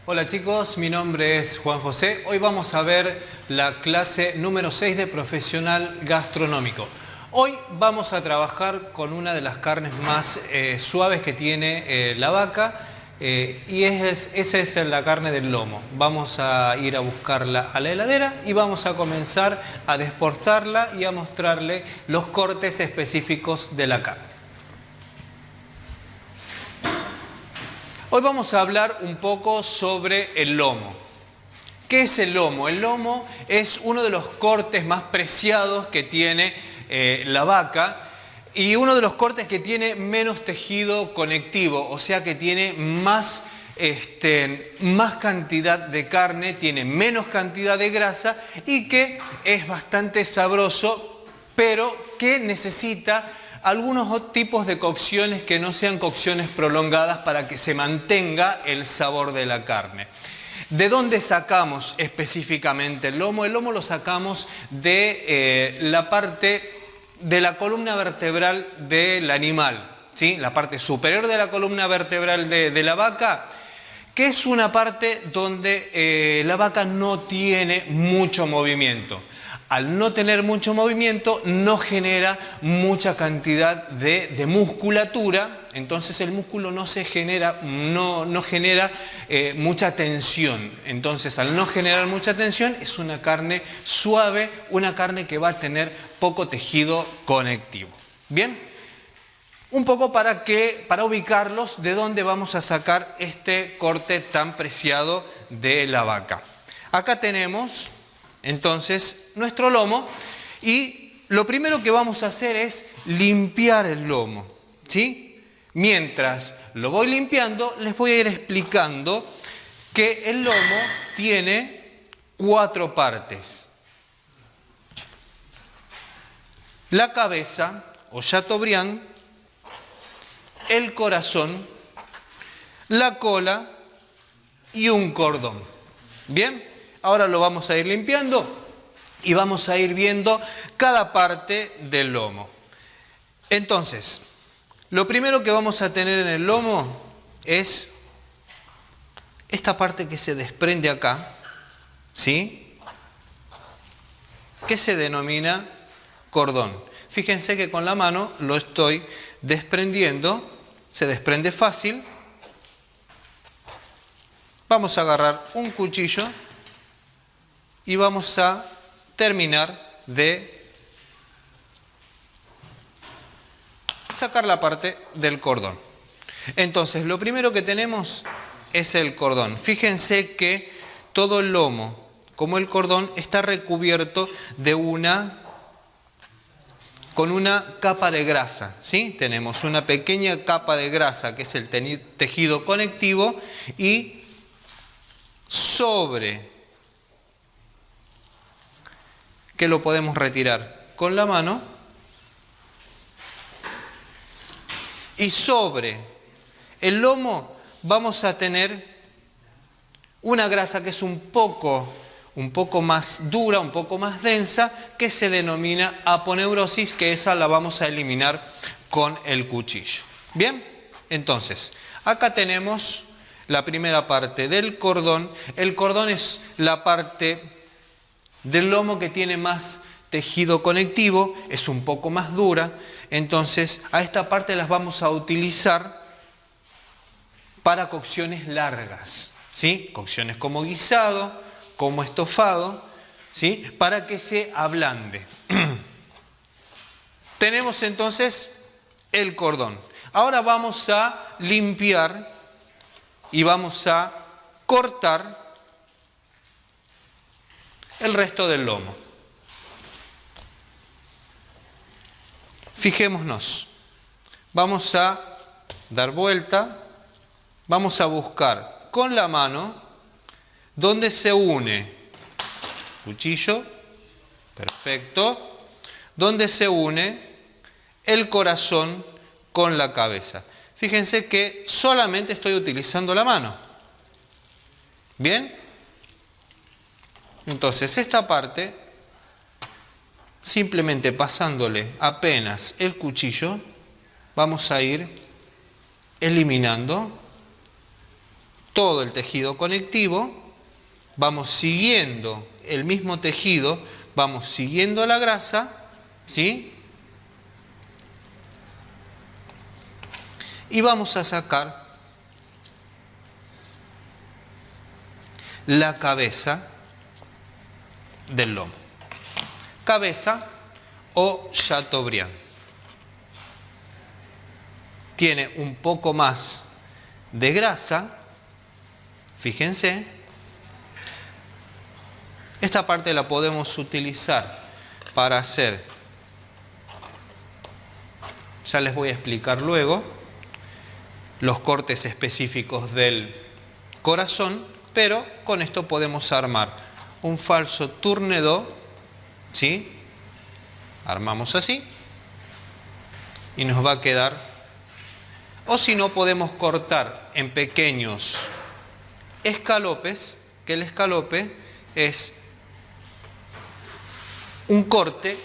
Hola chicos, mi nombre es Juan José. Hoy vamos a ver la clase número 6 de Profesional Gastronómico. Hoy vamos a trabajar con una de las carnes más suaves que tiene la vaca y esa es la carne del lomo. Vamos a ir a buscarla a la heladera y vamos a comenzar a desportarla y a mostrarle los cortes específicos de la carne. Hoy vamos a hablar un poco sobre el lomo. ¿Qué es el lomo? El lomo es uno de los cortes más preciados que tiene la vaca y uno de los cortes que tiene menos tejido conectivo, o sea que tiene más cantidad de carne, tiene menos cantidad de grasa y que es bastante sabroso, pero que necesita algunos tipos de cocciones que no sean cocciones prolongadas para que se mantenga el sabor de la carne. ¿De dónde sacamos específicamente el lomo? El lomo lo sacamos de la parte de la columna vertebral del animal, ¿sí? La parte superior de la columna vertebral de la vaca, que es una parte donde la vaca no tiene mucho movimiento. Al no tener mucho movimiento, no genera mucha cantidad de musculatura, entonces el músculo no genera mucha tensión. Entonces, al no generar mucha tensión, es una carne suave, una carne que va a tener poco tejido conectivo. ¿Bien? Un poco para ubicarlos de dónde vamos a sacar este corte tan preciado de la vaca. Acá tenemos entonces nuestro lomo y lo primero que vamos a hacer es limpiar el lomo, ¿sí? Mientras lo voy limpiando, les voy a ir explicando que el lomo tiene 4 partes. La cabeza o chateaubriand, el corazón, la cola y un cordón. ¿Bien? Ahora lo vamos a ir limpiando y vamos a ir viendo cada parte del lomo. Entonces, lo primero que vamos a tener en el lomo es esta parte que se desprende acá, ¿sí? Que se denomina cordón. Fíjense que con la mano lo estoy desprendiendo, se desprende fácil. Vamos a agarrar un cuchillo y vamos a terminar de sacar la parte del cordón. Entonces, lo primero que tenemos es el cordón. Fíjense que todo el lomo, como el cordón, está recubierto de con una capa de grasa, ¿sí? Tenemos una pequeña capa de grasa que es el tejido conectivo y sobre que lo podemos retirar con la mano y sobre el lomo vamos a tener una grasa que es un poco más dura, un poco más densa, que se denomina aponeurosis, que esa la vamos a eliminar con el cuchillo. Bien, entonces acá tenemos la primera parte del cordón. El cordón es la parte del lomo que tiene más tejido conectivo, es un poco más dura, entonces a esta parte las vamos a utilizar para cocciones largas, ¿sí? Cocciones como guisado, como estofado, ¿sí? Para que se ablande. Tenemos entonces el cordón. Ahora vamos a limpiar y vamos a cortar el resto del lomo. Fijémonos, vamos a dar vuelta, vamos a buscar con la mano donde se une cuchillo, perfecto, donde se une el corazón con la cabeza. Fíjense que solamente estoy utilizando la mano. ¿Bien? Entonces esta parte, simplemente pasándole apenas el cuchillo, vamos a ir eliminando todo el tejido conectivo, vamos siguiendo el mismo tejido, vamos siguiendo la grasa, ¿sí? Y vamos a sacar la cabeza del lomo. Cabeza o Chateaubriand. Tiene un poco más de grasa, fíjense. Esta parte la podemos utilizar para hacer, ya les voy a explicar luego, los cortes específicos del corazón, pero con esto podemos armar un falso tournedos, ¿sí? Armamos así y nos va a quedar, o si no podemos cortar en pequeños escalopes, que el escalope es un corte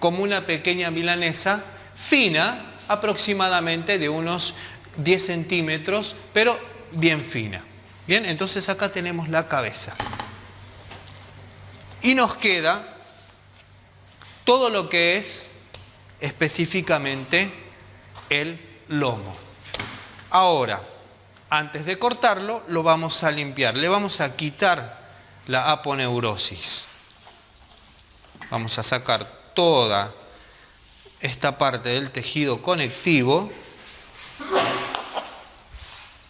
como una pequeña milanesa fina, aproximadamente de unos 10 centímetros, pero bien fina. Bien, entonces acá tenemos la cabeza. Y nos queda todo lo que es específicamente el lomo. Ahora, antes de cortarlo, lo vamos a limpiar. Le vamos a quitar la aponeurosis. Vamos a sacar toda esta parte del tejido conectivo.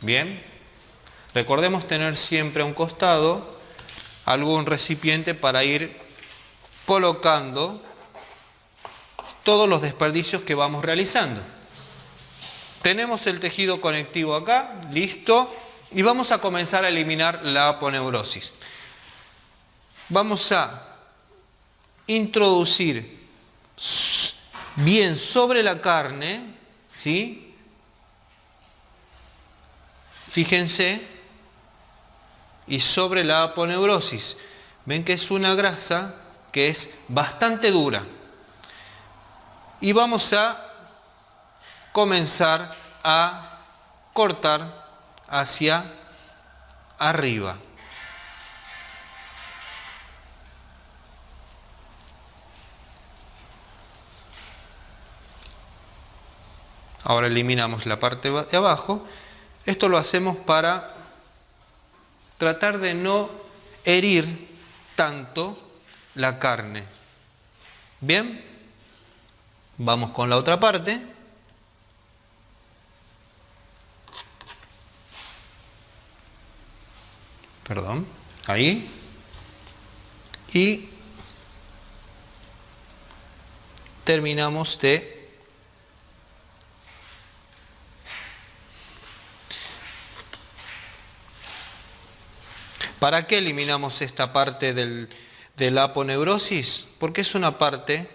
Bien. Recordemos tener siempre a un costado algún recipiente para ir colocando todos los desperdicios que vamos realizando. Tenemos el tejido conectivo acá, listo, y vamos a comenzar a eliminar la aponeurosis. Vamos a introducir bien sobre la carne, ¿sí? Fíjense, y sobre la aponeurosis. Ven que es una grasa que es bastante dura. Y vamos a comenzar a cortar hacia arriba. Ahora eliminamos la parte de abajo. Esto lo hacemos para tratar de no herir tanto la carne. Bien, vamos con la otra parte. Perdón, ahí. Y terminamos de ¿Para qué eliminamos esta parte de la aponeurosis? Porque es una parte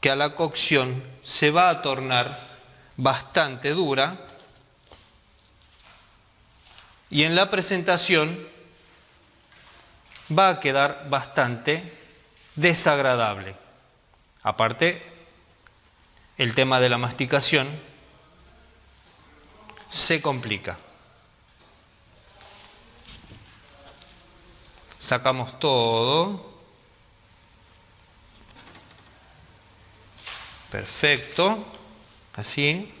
que a la cocción se va a tornar bastante dura y en la presentación va a quedar bastante desagradable. Aparte, el tema de la masticación se complica. Sacamos todo. Perfecto. Así.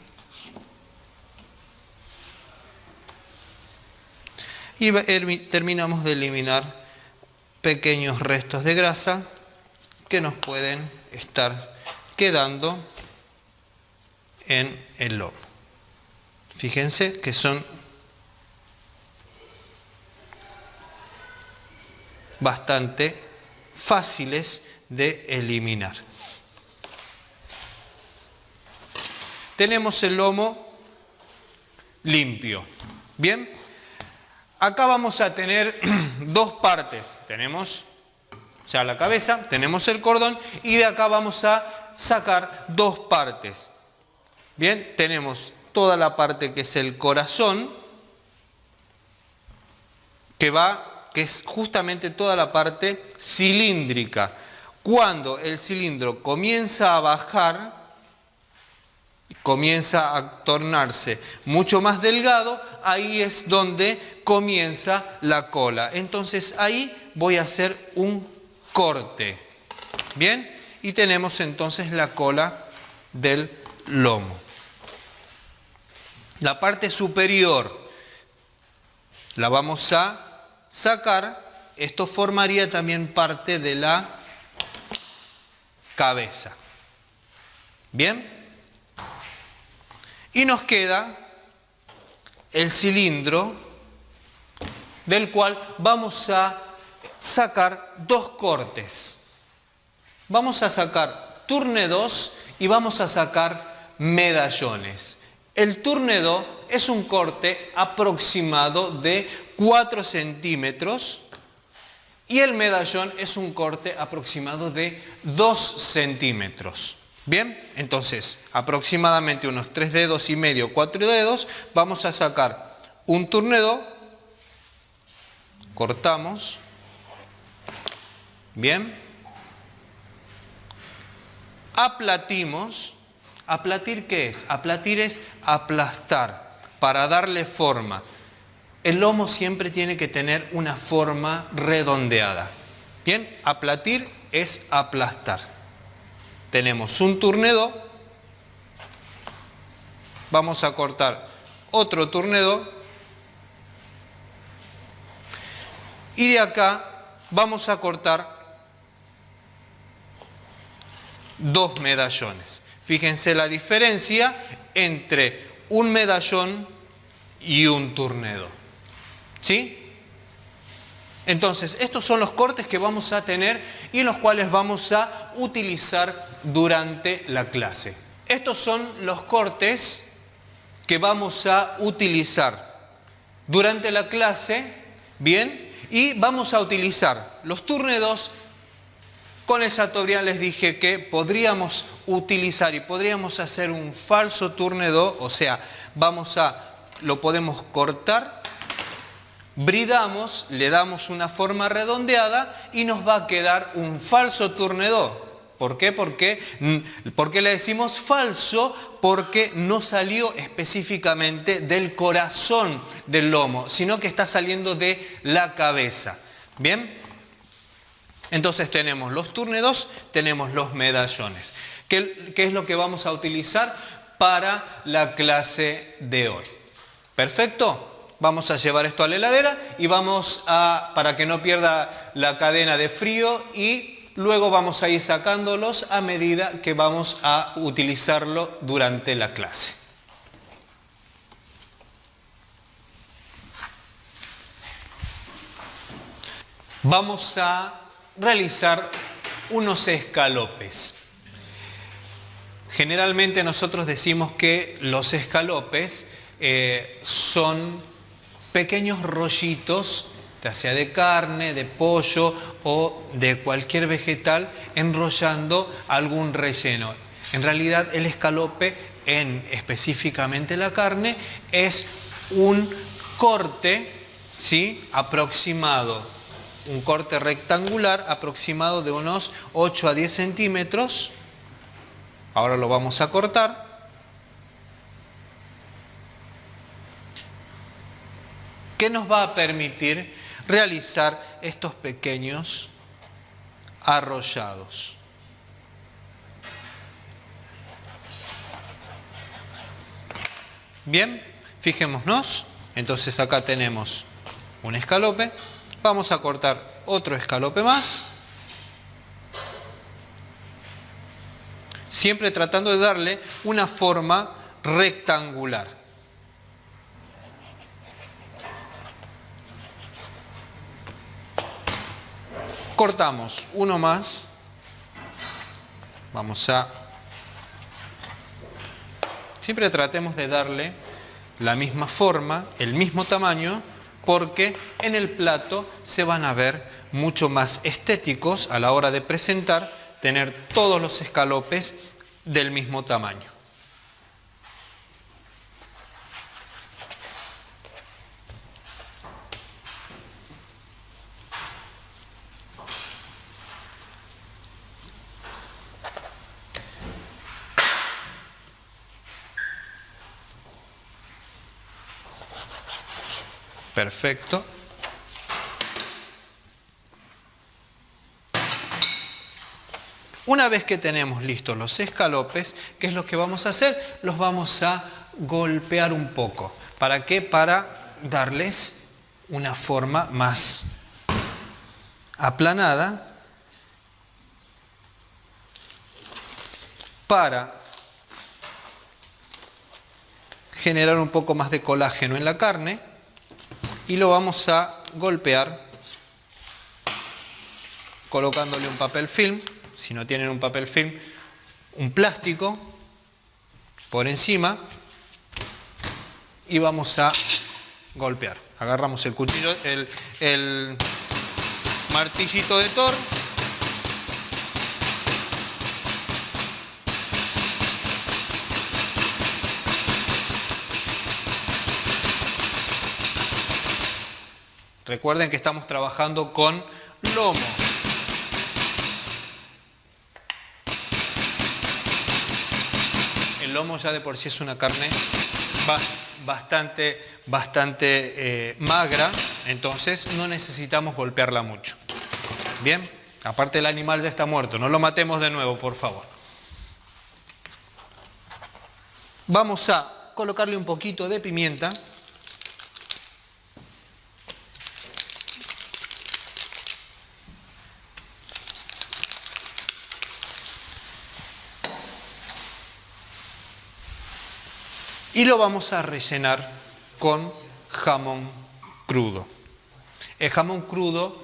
Y terminamos de eliminar pequeños restos de grasa que nos pueden estar quedando en el lomo. Fíjense que son bastante fáciles de eliminar. Tenemos el lomo limpio. Bien, acá vamos a tener dos partes. Tenemos ya la cabeza, tenemos el cordón y de acá vamos a sacar dos partes. Bien, tenemos toda la parte que es el corazón, que es justamente toda la parte cilíndrica. Cuando el cilindro comienza a bajar, comienza a tornarse mucho más delgado, ahí es donde comienza la cola. Entonces ahí voy a hacer un corte. Bien, y tenemos entonces la cola del lomo. La parte superior la vamos a sacar. Esto formaría también parte de la cabeza. Bien. Y nos queda el cilindro, del cual vamos a sacar dos cortes. Vamos a sacar tournedos y vamos a sacar medallones. El tournedo es un corte aproximado de 4 centímetros y el medallón es un corte aproximado de 2 centímetros. Bien, entonces aproximadamente unos 3 dedos y medio, 4 dedos, vamos a sacar un tournedo, cortamos, bien, aplatimos. ¿Aplatir qué es? Aplatir es aplastar, para darle forma. El lomo siempre tiene que tener una forma redondeada. Bien, aplatir es aplastar. Tenemos un tournedo, vamos a cortar otro tournedo y de acá vamos a cortar dos medallones. Fíjense la diferencia entre un medallón y un tournedo. ¿Sí? Entonces, estos son los cortes que vamos a tener y los cuales vamos a utilizar durante la clase. Estos son los cortes que vamos a utilizar durante la clase, ¿bien? Y vamos a utilizar los tournedos. Con el Chateaubriand les dije que podríamos utilizar y podríamos hacer un falso tournedo, o sea, lo podemos cortar, bridamos, le damos una forma redondeada y nos va a quedar un falso tournedo. ¿Por qué? Porque le decimos falso, porque no salió específicamente del corazón del lomo, sino que está saliendo de la cabeza. ¿Bien? Entonces tenemos los tournedos, tenemos los medallones. ¿Qué es lo que vamos a utilizar para la clase de hoy? ¿Perfecto? Vamos a llevar esto a la heladera y para que no pierda la cadena de frío, y luego vamos a ir sacándolos a medida que vamos a utilizarlo durante la clase. Vamos a realizar unos escalopes. Generalmente nosotros decimos que los escalopes son pequeños rollitos, ya sea de carne, de pollo o de cualquier vegetal, enrollando algún relleno. En realidad el escalope, específicamente la carne, es un corte, ¿sí?, aproximado. Un corte rectangular aproximado de unos 8 a 10 centímetros. Ahora lo vamos a cortar. Que nos va a permitir realizar estos pequeños arrollados. Bien, fijémonos. Entonces acá tenemos un escalope. Vamos a cortar otro escalope más, siempre tratando de darle una forma rectangular. Cortamos uno más, siempre tratemos de darle la misma forma, el mismo tamaño, porque en el plato se van a ver mucho más estéticos a la hora de presentar, tener todos los escalopes del mismo tamaño. Perfecto. Una vez que tenemos listos los escalopes, ¿qué es lo que vamos a hacer? Los vamos a golpear un poco. ¿Para qué? Para darles una forma más aplanada, para generar un poco más de colágeno en la carne, y lo vamos a golpear colocándole un papel film. Si no tienen un papel film, un plástico por encima, y vamos a golpear. Agarramos el cuchillo, el martillito de Thor, recuerden que estamos trabajando con lomo. El lomo ya de por sí es una carne bastante magra, entonces no necesitamos golpearla mucho. Bien, aparte el animal ya está muerto, no lo matemos de nuevo, por favor. Vamos a colocarle un poquito de pimienta. Y lo vamos a rellenar con jamón crudo. El jamón crudo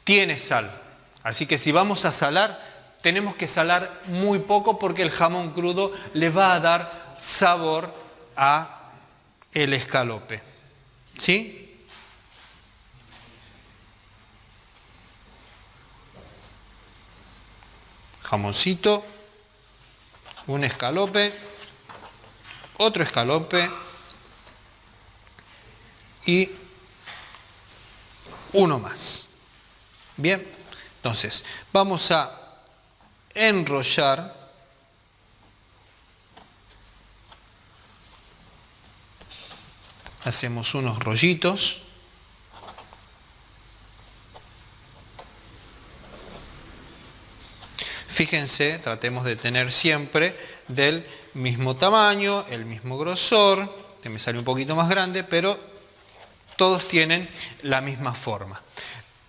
tiene sal, así que si vamos a salar, tenemos que salar muy poco porque el jamón crudo le va a dar sabor a el escalope. ¿Sí? Jamoncito, un escalope, otro escalope y uno más. Bien, entonces vamos a enrollar hacemos unos rollitos. Fíjense, tratemos de tener siempre del mismo tamaño, el mismo grosor. Este me sale un poquito más grande, pero todos tienen la misma forma.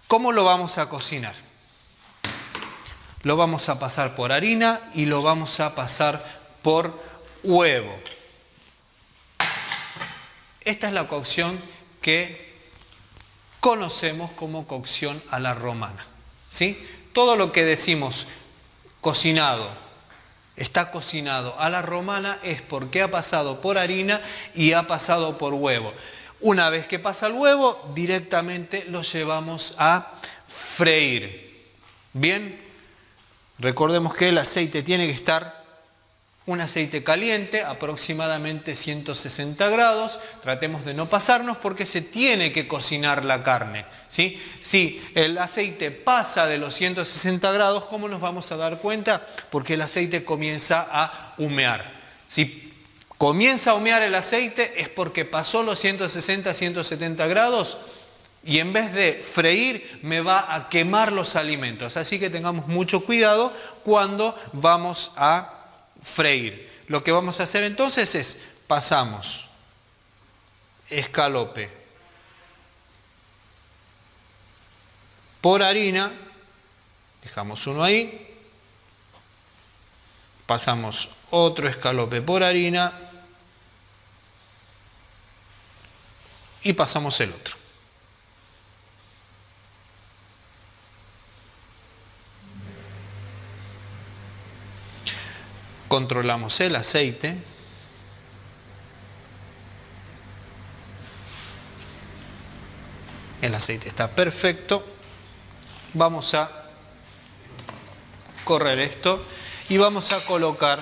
¿Cómo lo vamos a cocinar? Lo vamos a pasar por harina y lo vamos a pasar por huevo. Esta es la cocción que conocemos como cocción a la romana. ¿Sí? Todo lo que decimos cocinado, está cocinado a la romana es porque ha pasado por harina y ha pasado por huevo. Una vez que pasa el huevo, directamente lo llevamos a freír. Bien, recordemos que el aceite tiene que estar un aceite caliente, aproximadamente 160 grados. Tratemos de no pasarnos porque se tiene que cocinar la carne, ¿sí? Si el aceite pasa de los 160 grados, ¿cómo nos vamos a dar cuenta? Porque el aceite comienza a humear. Si comienza a humear el aceite es porque pasó los 160, 170 grados y en vez de freír me va a quemar los alimentos. Así que tengamos mucho cuidado cuando vamos a freír. Lo que vamos a hacer entonces es pasamos escalope por harina, dejamos uno ahí, pasamos otro escalope por harina y pasamos el otro. Controlamos el aceite. El aceite está perfecto. Vamos a correr esto y vamos a colocar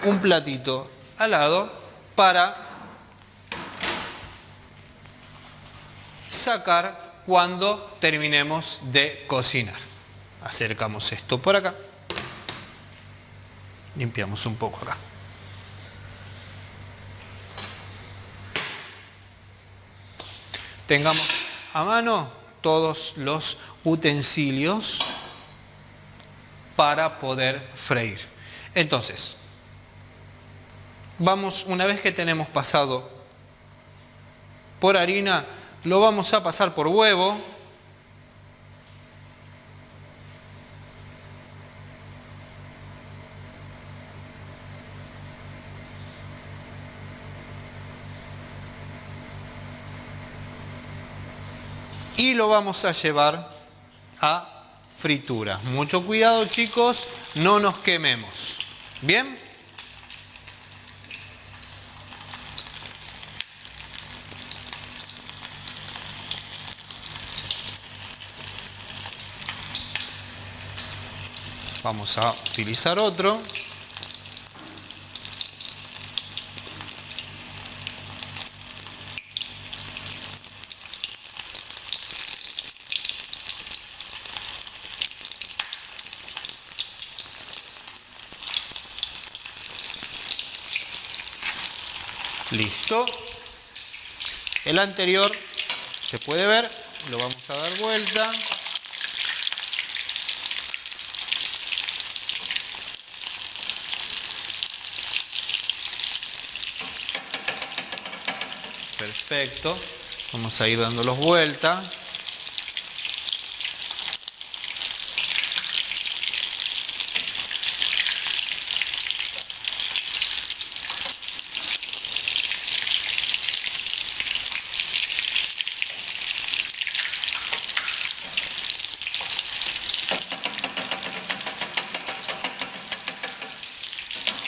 un platito al lado para sacar cuando terminemos de cocinar. Acercamos esto por acá. Limpiamos un poco acá. tengamos a mano todos los utensilios para poder freír. Entonces, una vez que tenemos pasado por harina, lo vamos a pasar por huevo. Y lo vamos a llevar a fritura. Mucho cuidado, chicos, no nos quememos. ¿Bien? Vamos a utilizar otro. Listo. El anterior se puede ver, lo vamos a dar vuelta. Perfecto. Vamos a ir dándolos vuelta.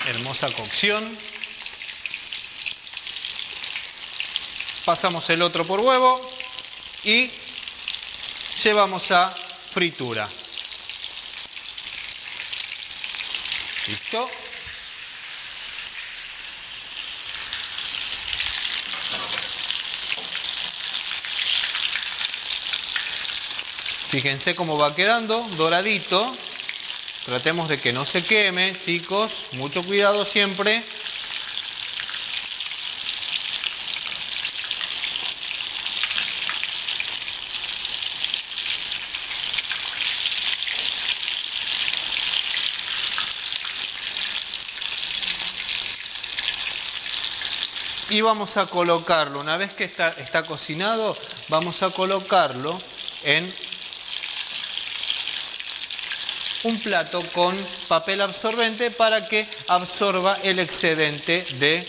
Hermosa cocción. Pasamos el otro por huevo y llevamos a fritura. Listo. Fíjense cómo va quedando, doradito. Tratemos de que no se queme, chicos. Mucho cuidado siempre. Y vamos a colocarlo, una vez que está cocinado, vamos a colocarlo en un plato con papel absorbente para que absorba el excedente de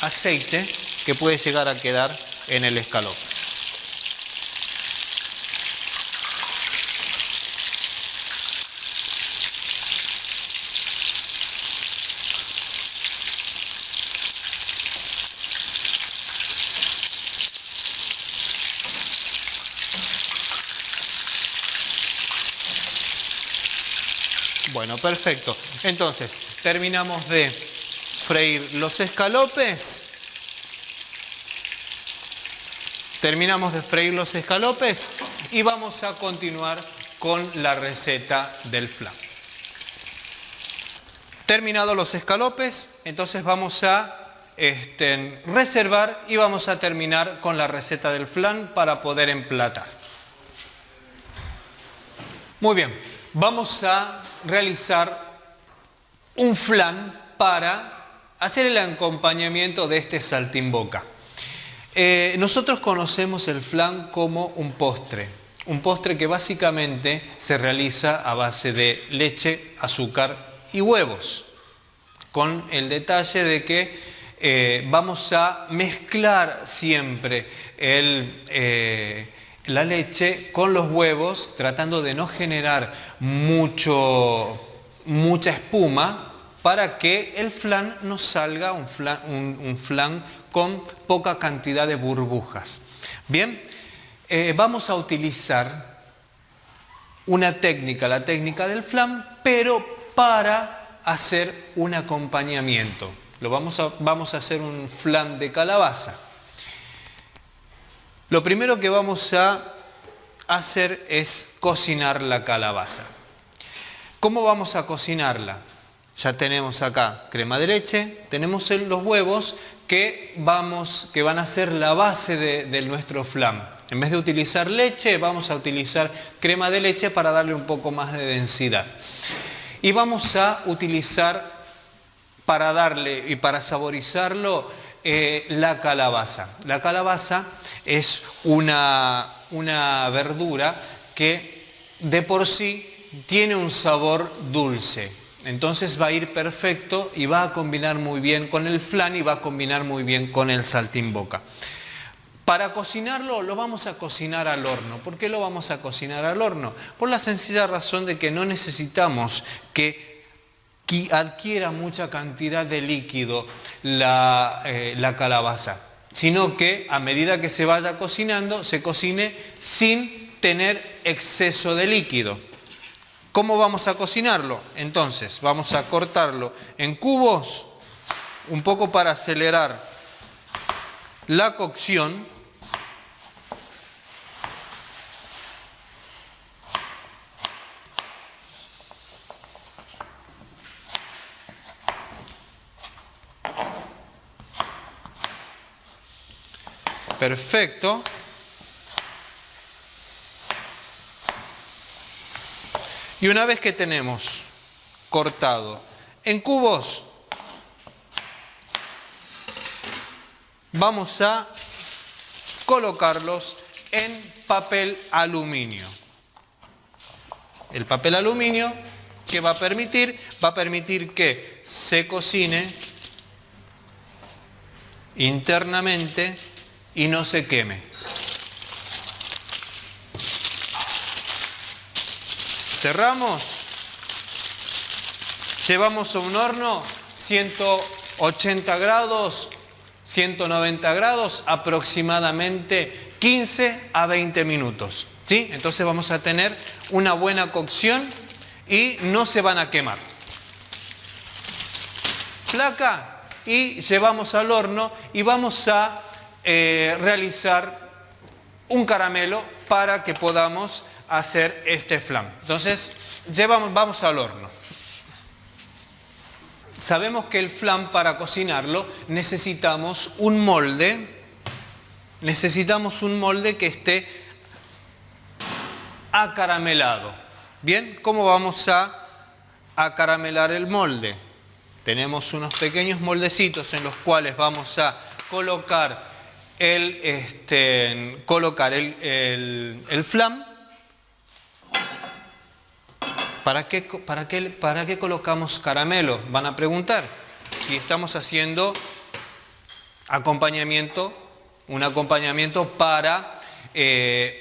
aceite que puede llegar a quedar en el escalope. Bueno, perfecto. Entonces, terminamos de freír los escalopes. Y vamos a continuar con la receta del flan. Terminados los escalopes, entonces vamos a reservar y vamos a terminar con la receta del flan para poder emplatar. Muy bien, vamos a realizar un flan para hacer el acompañamiento de este saltimbocca. Nosotros conocemos el flan como un postre que básicamente se realiza a base de leche, azúcar y huevos, con el detalle de que vamos a mezclar siempre la leche con los huevos, tratando de no generar mucha espuma, para que el flan nos salga un flan con poca cantidad de burbujas. Bien, vamos a utilizar una técnica, la técnica del flan, pero para hacer un acompañamiento. Vamos a hacer un flan de calabaza. Lo primero que vamos a hacer es cocinar la calabaza. ¿Cómo vamos a cocinarla? Ya tenemos acá crema de leche, tenemos los huevos que van a ser la base de nuestro flan. En vez de utilizar leche, vamos a utilizar crema de leche para darle un poco más de densidad. Y vamos a utilizar para darle y para saborizarlo la calabaza. La calabaza es una verdura que de por sí tiene un sabor dulce. Entonces va a ir perfecto y va a combinar muy bien con el flan y va a combinar muy bien con el saltimbocca. Para cocinarlo lo vamos a cocinar al horno. ¿Por qué lo vamos a cocinar al horno? Por la sencilla razón de que no necesitamos que adquiera mucha cantidad de líquido la calabaza, sino que a medida que se vaya cocinando, se cocine sin tener exceso de líquido. ¿Cómo vamos a cocinarlo? Entonces, vamos a cortarlo en cubos, un poco para acelerar la cocción. Perfecto. Y una vez que tenemos cortado en cubos, vamos a colocarlos en papel aluminio. El papel aluminio que va a permitir que se cocine internamente y no se queme. Cerramos, llevamos a un horno 180 grados, 190 grados, aproximadamente 15 a 20 minutos. ¿Sí? Entonces vamos a tener una buena cocción y no se van a quemar. Placa y llevamos al horno y vamos a realizar un caramelo para que podamos hacer este flan. Entonces vamos al horno. Sabemos que el flan, para cocinarlo necesitamos un molde que esté acaramelado. Bien, ¿cómo vamos a acaramelar el molde? Tenemos unos pequeños moldecitos en los cuales vamos a colocar el flan. ¿Para qué colocamos caramelo? Van a preguntar. Si estamos haciendo un acompañamiento para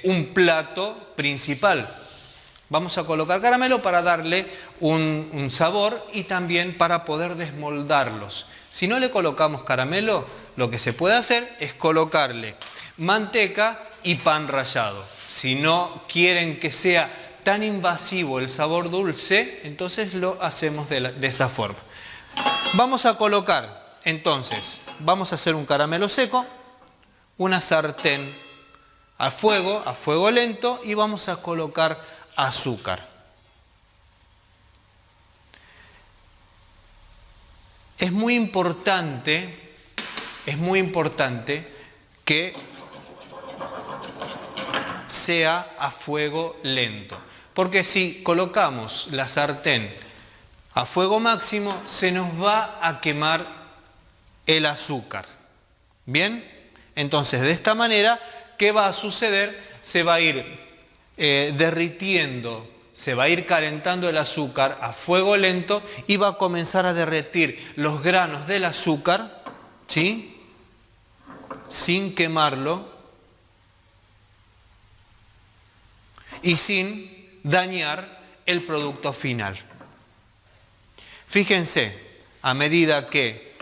un plato principal. Vamos a colocar caramelo para darle un sabor y también para poder desmoldarlos. Si no le colocamos caramelo, lo que se puede hacer es colocarle manteca y pan rallado. Si no quieren que sea tan invasivo el sabor dulce, entonces lo hacemos de esa forma. Vamos a colocar, entonces, vamos a hacer un caramelo seco, una sartén a fuego lento, y vamos a colocar azúcar. Es muy importante que sea a fuego lento, porque si colocamos la sartén a fuego máximo se nos va a quemar el azúcar. Bien, entonces de esta manera, ¿qué va a suceder? Se va a ir derritiendo, se va a ir calentando el azúcar a fuego lento y va a comenzar a derretir los granos del azúcar, ¿sí?, sin quemarlo y sin dañar el producto final. Fíjense, a medida que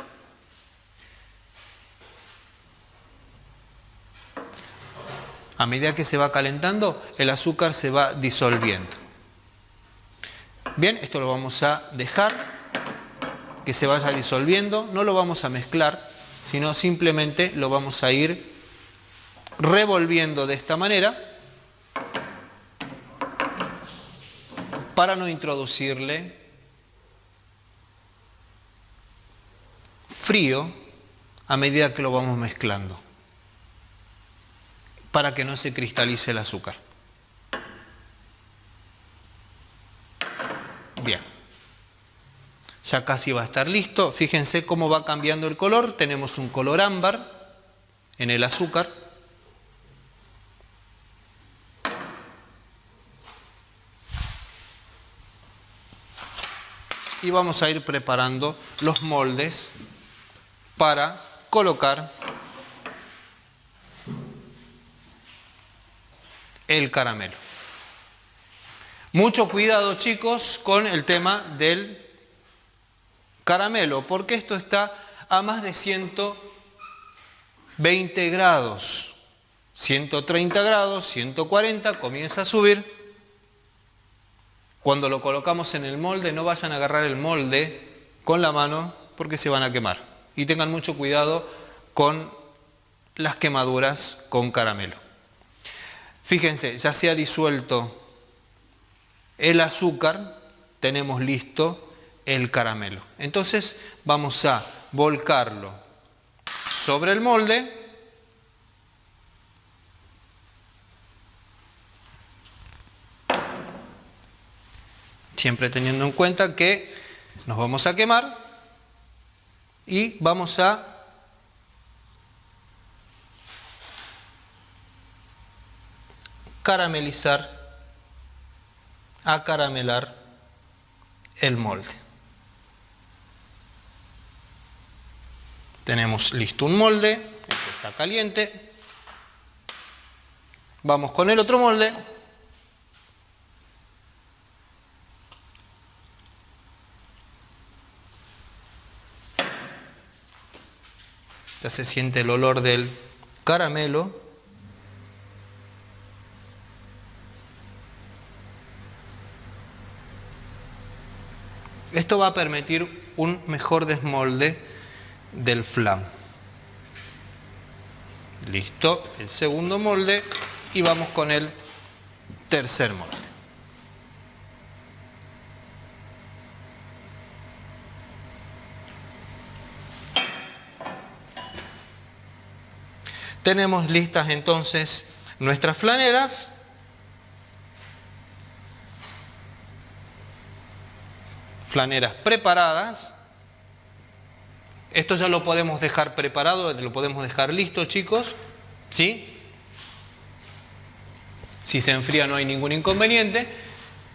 se va calentando, el azúcar se va disolviendo. Bien, esto lo vamos a dejar que se vaya disolviendo, no lo vamos a mezclar, sino simplemente lo vamos a ir revolviendo de esta manera para no introducirle frío a medida que lo vamos mezclando, para que no se cristalice el azúcar. Bien, ya casi va a estar listo. Fíjense cómo va cambiando el color. Tenemos un color ámbar en el azúcar. Y vamos a ir preparando los moldes para colocar el caramelo. Mucho cuidado, chicos, con el tema del caramelo, porque esto está a más de 120 grados, 130 grados, 140, comienza a subir. Cuando lo colocamos en el molde, no vayan a agarrar el molde con la mano porque se van a quemar. Y tengan mucho cuidado con las quemaduras con caramelo. Fíjense, ya se ha disuelto el azúcar, tenemos listo el caramelo. Entonces vamos a volcarlo sobre el molde. Siempre teniendo en cuenta que nos vamos a quemar y vamos a caramelizar, a caramelar el molde. Tenemos listo un molde, este está caliente. Vamos con el otro molde. Ya se siente el olor del caramelo. Esto va a permitir un mejor desmolde del flan. Listo, el segundo molde y vamos con el tercer molde. Tenemos listas entonces nuestras flaneras. Flaneras preparadas. Esto ya lo podemos dejar preparado, lo podemos dejar listo, chicos. ¿Sí? Si se enfría no hay ningún inconveniente.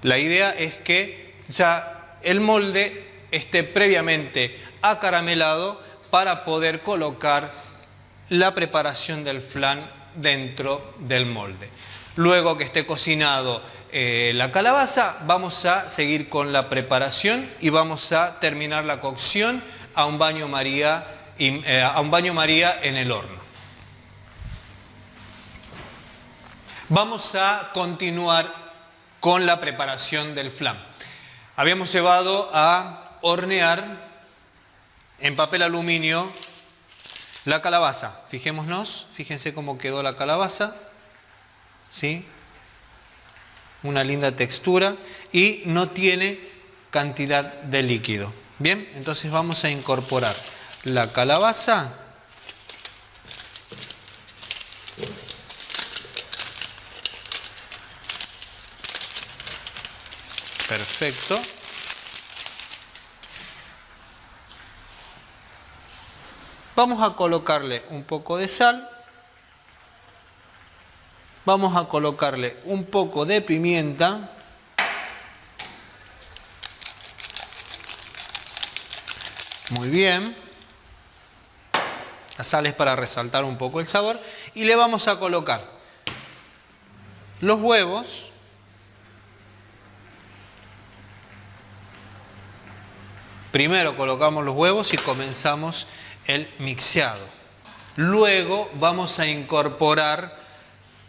La idea es que ya el molde esté previamente acaramelado para poder colocar la preparación del flan dentro del molde. Luego que esté cocinado la calabaza, vamos a seguir con la preparación y vamos a terminar la cocción a un baño María en el horno. Vamos a continuar con la preparación del flan. Habíamos llevado a hornear en papel aluminio la calabaza. Fíjense cómo quedó la calabaza, ¿sí? Una linda textura y no tiene cantidad de líquido. Bien, entonces vamos a incorporar la calabaza . Perfecto. Vamos a colocarle un poco de sal. Vamos a colocarle un poco de pimienta. Muy bien. La sal es para resaltar un poco el sabor. Y le vamos a colocar los huevos. Primero colocamos los huevos y comenzamos el mixeado. Luego vamos a incorporar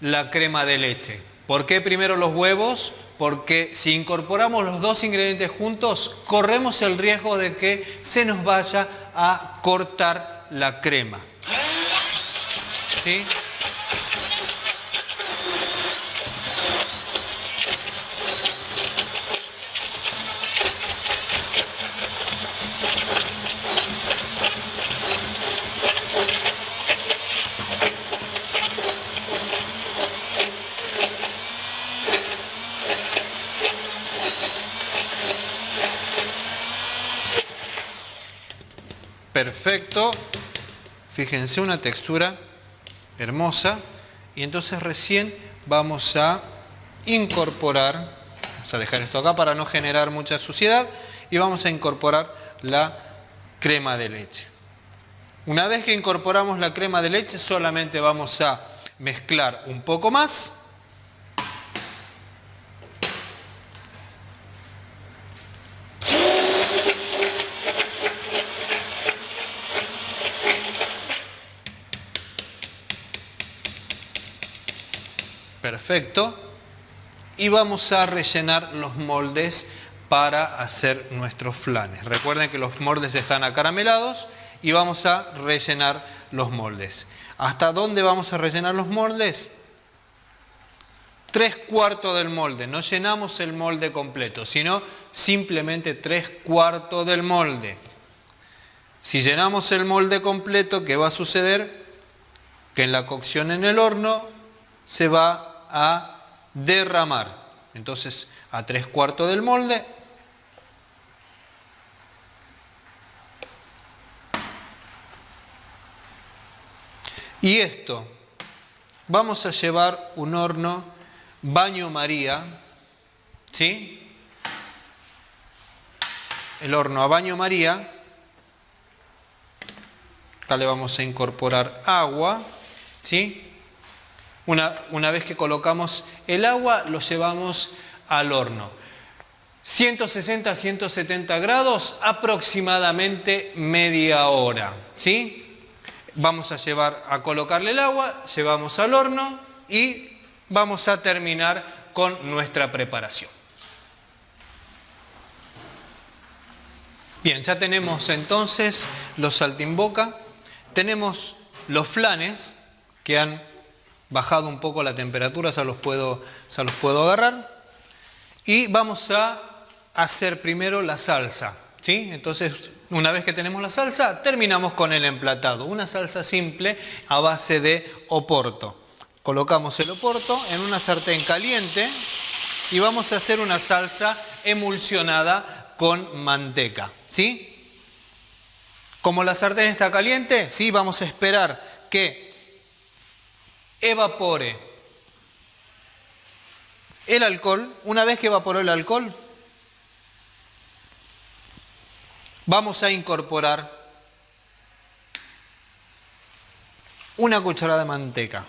la crema de leche. ¿Por qué primero los huevos? Porque si incorporamos los dos ingredientes juntos, corremos el riesgo de que se nos vaya a cortar la crema. ¿Sí? Perfecto. Fíjense, una textura hermosa. Y entonces recién vamos a incorporar, vamos a dejar esto acá para no generar mucha suciedad, y vamos a incorporar la crema de leche. Una vez que incorporamos la crema de leche, solamente vamos a mezclar un poco más. Perfecto. Y vamos a rellenar los moldes para hacer nuestros flanes. Recuerden que los moldes están acaramelados y vamos a rellenar los moldes. ¿Hasta dónde vamos a rellenar los moldes? 3/4 del molde. No llenamos el molde completo, sino simplemente 3/4 del molde. Si llenamos el molde completo, ¿qué va a suceder? Que en la cocción en el horno se va a derramar. Entonces, a 3/4 del molde. Y esto, vamos a llevar un horno baño María, ¿sí? El horno a baño María. Acá le vamos a incorporar agua, ¿sí? Una vez que colocamos el agua, lo llevamos al horno. 160 a 170 grados, aproximadamente media hora, ¿sí? Vamos a colocarle el agua, llevamos al horno y vamos a terminar con nuestra preparación. Bien, ya tenemos entonces los saltimbocca, tenemos los flanes que han bajado un poco la temperatura, ya los puedo agarrar. Y vamos a hacer primero la salsa, ¿sí? Entonces, una vez que tenemos la salsa, terminamos con el emplatado. Una salsa simple a base de oporto. Colocamos el oporto en una sartén caliente y vamos a hacer una salsa emulsionada con manteca, ¿sí? Como la sartén está caliente, sí, vamos a esperar que evapore el alcohol. Una vez que evaporó el alcohol, vamos a incorporar una cucharada de manteca.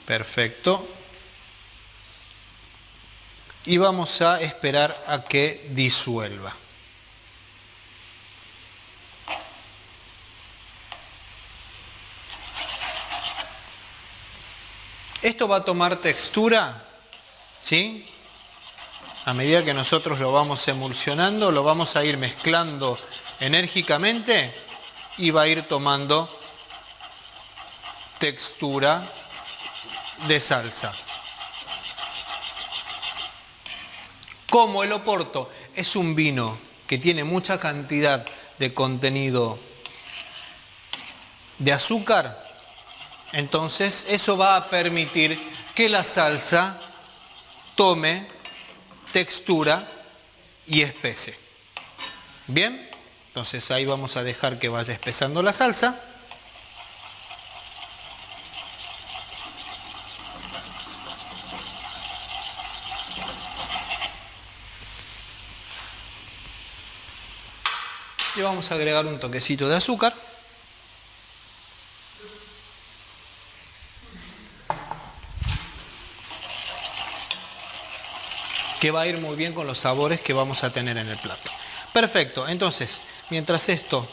Perfecto. Y vamos a esperar a que disuelva. Esto va a tomar textura, ¿sí? A medida que nosotros lo vamos emulsionando, lo vamos a ir mezclando enérgicamente y va a ir tomando textura de salsa. Como el oporto es un vino que tiene mucha cantidad de contenido de azúcar, entonces eso va a permitir que la salsa tome textura y espese. Bien, entonces ahí vamos a dejar que vaya espesando la salsa. Le vamos a agregar un toquecito de azúcar. Que va a ir muy bien con los sabores que vamos a tener en el plato. Perfecto, entonces, mientras esto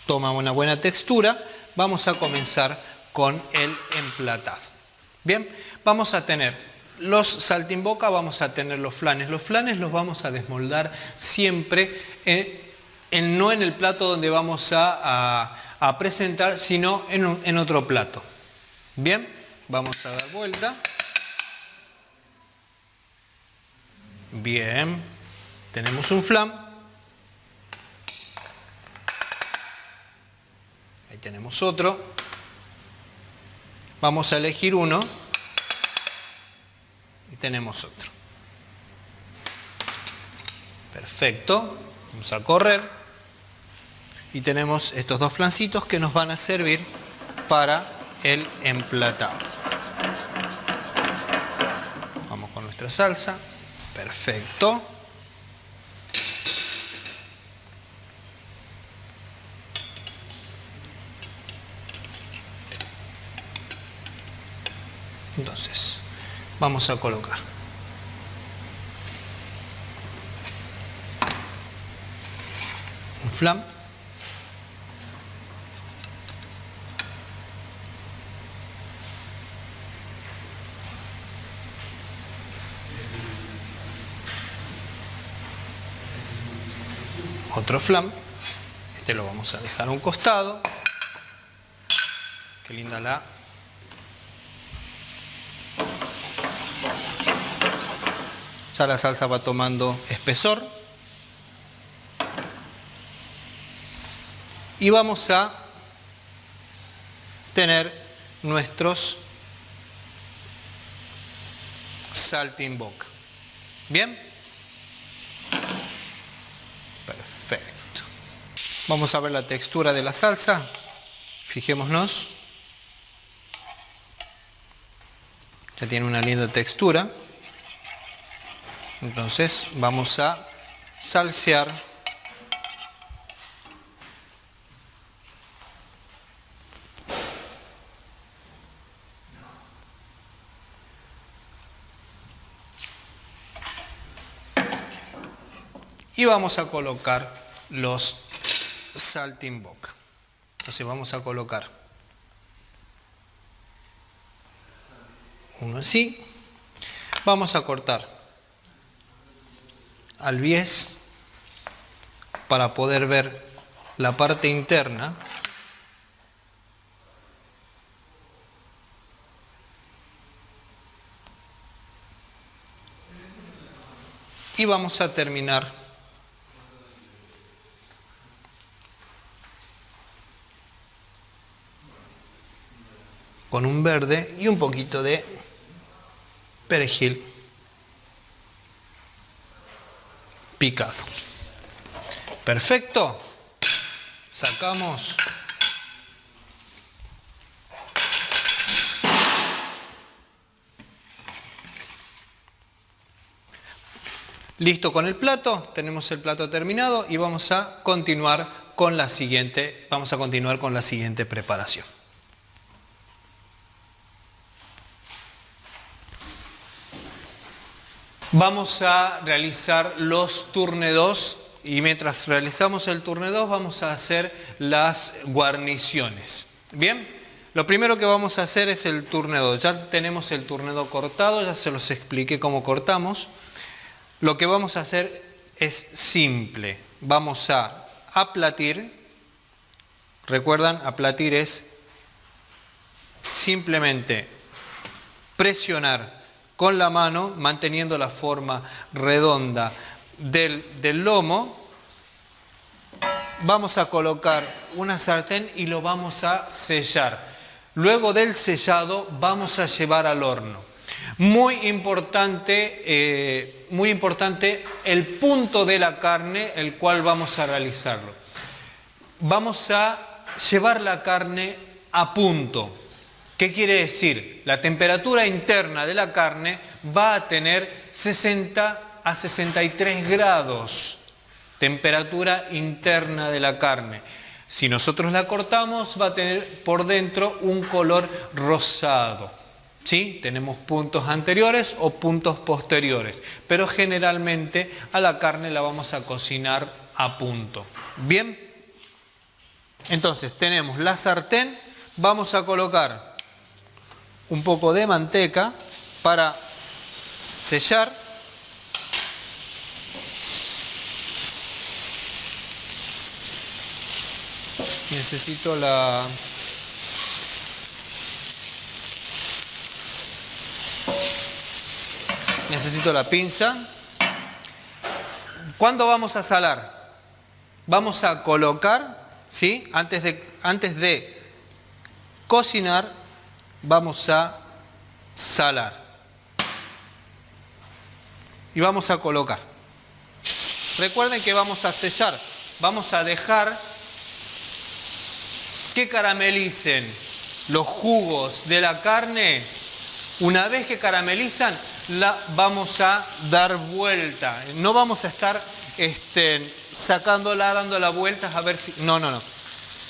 toma una buena textura, vamos a comenzar con el emplatado. Bien, vamos a tener los saltimbocca, vamos a tener los flanes. Los flanes los vamos a desmoldar siempre, no en el plato donde vamos a presentar, sino en otro plato. Bien, vamos a dar vuelta. Bien, tenemos un flan. Ahí tenemos otro. Vamos a elegir uno. Y tenemos otro. Perfecto. Vamos a correr. Y tenemos estos dos flancitos que nos van a servir para el emplatado. Vamos con nuestra salsa. Perfecto. Entonces, vamos a colocar un flan. Otro flan. Este lo vamos a dejar a un costado. Qué linda la... Ya la salsa va tomando espesor. Y vamos a tener nuestros saltimbocca. ¿Bien? Perfecto. Vamos a ver la textura de la salsa. Fijémonos. Ya tiene una linda textura. Entonces vamos a salsear y vamos a colocar los saltimbocca. Entonces vamos a colocar uno así. Vamos a cortar al bies para poder ver la parte interna. Y vamos a terminar con un verde y un poquito de perejil picado. Perfecto. Sacamos listo con el plato. Tenemos el plato terminado y vamos a continuar con la siguiente preparación. Vamos a realizar los tournedos y mientras realizamos el tournedos vamos a hacer las guarniciones. Bien, lo primero que vamos a hacer es el tournedo. Ya tenemos el tournedo cortado, ya se los expliqué cómo cortamos. Lo que vamos a hacer es simple. Vamos a aplatir. Recuerdan, aplatir es simplemente presionar con la mano, manteniendo la forma redonda del lomo. Vamos a colocar una sartén y lo vamos a sellar. Luego del sellado vamos a llevar al horno. Muy importante el punto de la carne, el cual vamos a realizarlo. Vamos a llevar la carne a punto. ¿Qué quiere decir? La temperatura interna de la carne va a tener 60 a 63 grados. Temperatura interna de la carne. Si nosotros la cortamos, va a tener por dentro un color rosado. ¿Sí? Tenemos puntos anteriores o puntos posteriores, pero generalmente a la carne la vamos a cocinar a punto. Bien, entonces tenemos la sartén, vamos a colocar un poco de manteca para sellar. Necesito la pinza. ¿Cuándo vamos a salar? Vamos a colocar, ¿sí? Antes de cocinar, vamos a salar. Y vamos a colocar. recuerden que vamos a sellar, vamos a dejar que caramelicen los jugos de la carne. Una vez que caramelizan, la vamos a dar vuelta. No vamos a estar sacándola, dándola vueltas a ver si... No.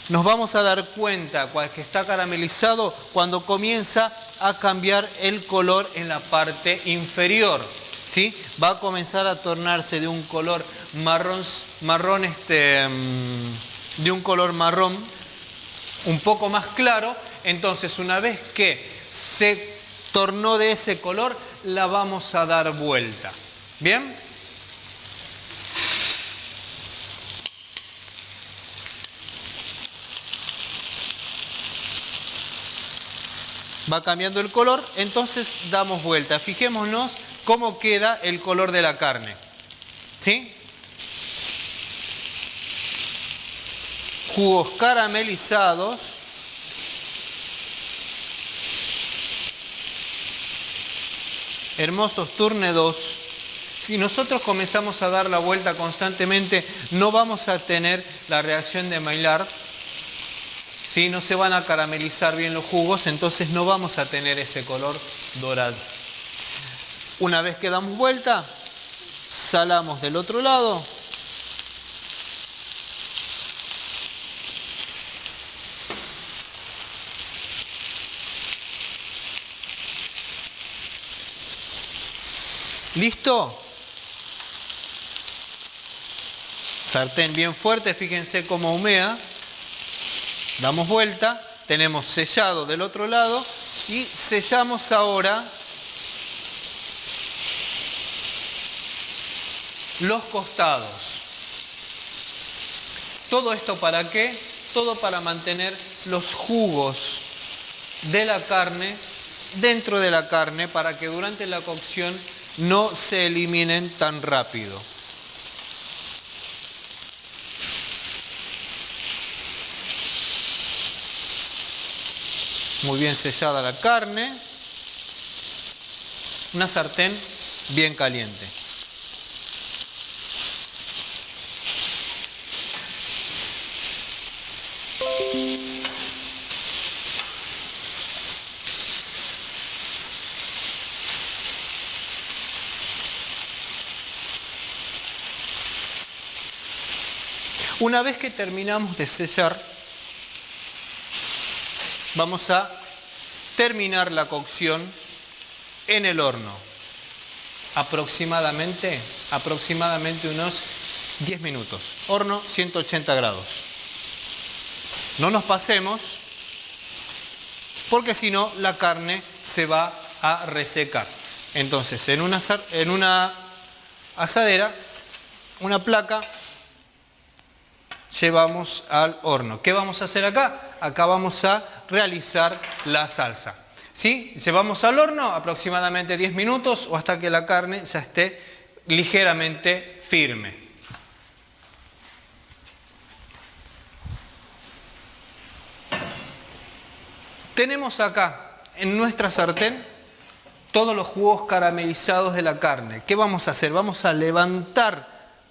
Nos vamos a dar cuenta que está caramelizado cuando comienza a cambiar el color en la parte inferior. ¿Sí? Va a comenzar a tornarse de un color de un color marrón un poco más claro. Entonces, una vez que se tornó de ese color, la vamos a dar vuelta. ¿Bien? Va cambiando el color, entonces damos vuelta. Fijémonos cómo queda el color de la carne. ¿Sí? Jugos caramelizados. Hermosos tournedos. Si nosotros comenzamos a dar la vuelta constantemente, no vamos a tener la reacción de Maillard. ¿Sí? No se van a caramelizar bien los jugos, entonces no vamos a tener ese color dorado. Una vez que damos vuelta, salamos del otro lado. ¿Listo? Sartén bien fuerte, fíjense cómo humea. Damos vuelta, tenemos sellado del otro lado y sellamos ahora los costados. ¿Todo esto para qué? Todo para mantener los jugos de la carne dentro de la carne para que durante la cocción no se eliminen tan rápido. Muy bien sellada la carne. Una sartén bien caliente. Una vez que terminamos de sellar, vamos a terminar la cocción en el horno. Aproximadamente unos 10 minutos. Horno 180 grados. No nos pasemos, porque si no la carne se va a resecar. Entonces, en una asadera, una placa, llevamos al horno. ¿Qué vamos a hacer acá? Acá vamos a realizar la salsa. ¿Sí? Llevamos al horno aproximadamente 10 minutos o hasta que la carne ya esté ligeramente firme. Tenemos acá en nuestra sartén todos los jugos caramelizados de la carne. ¿Qué vamos a hacer? Vamos a levantar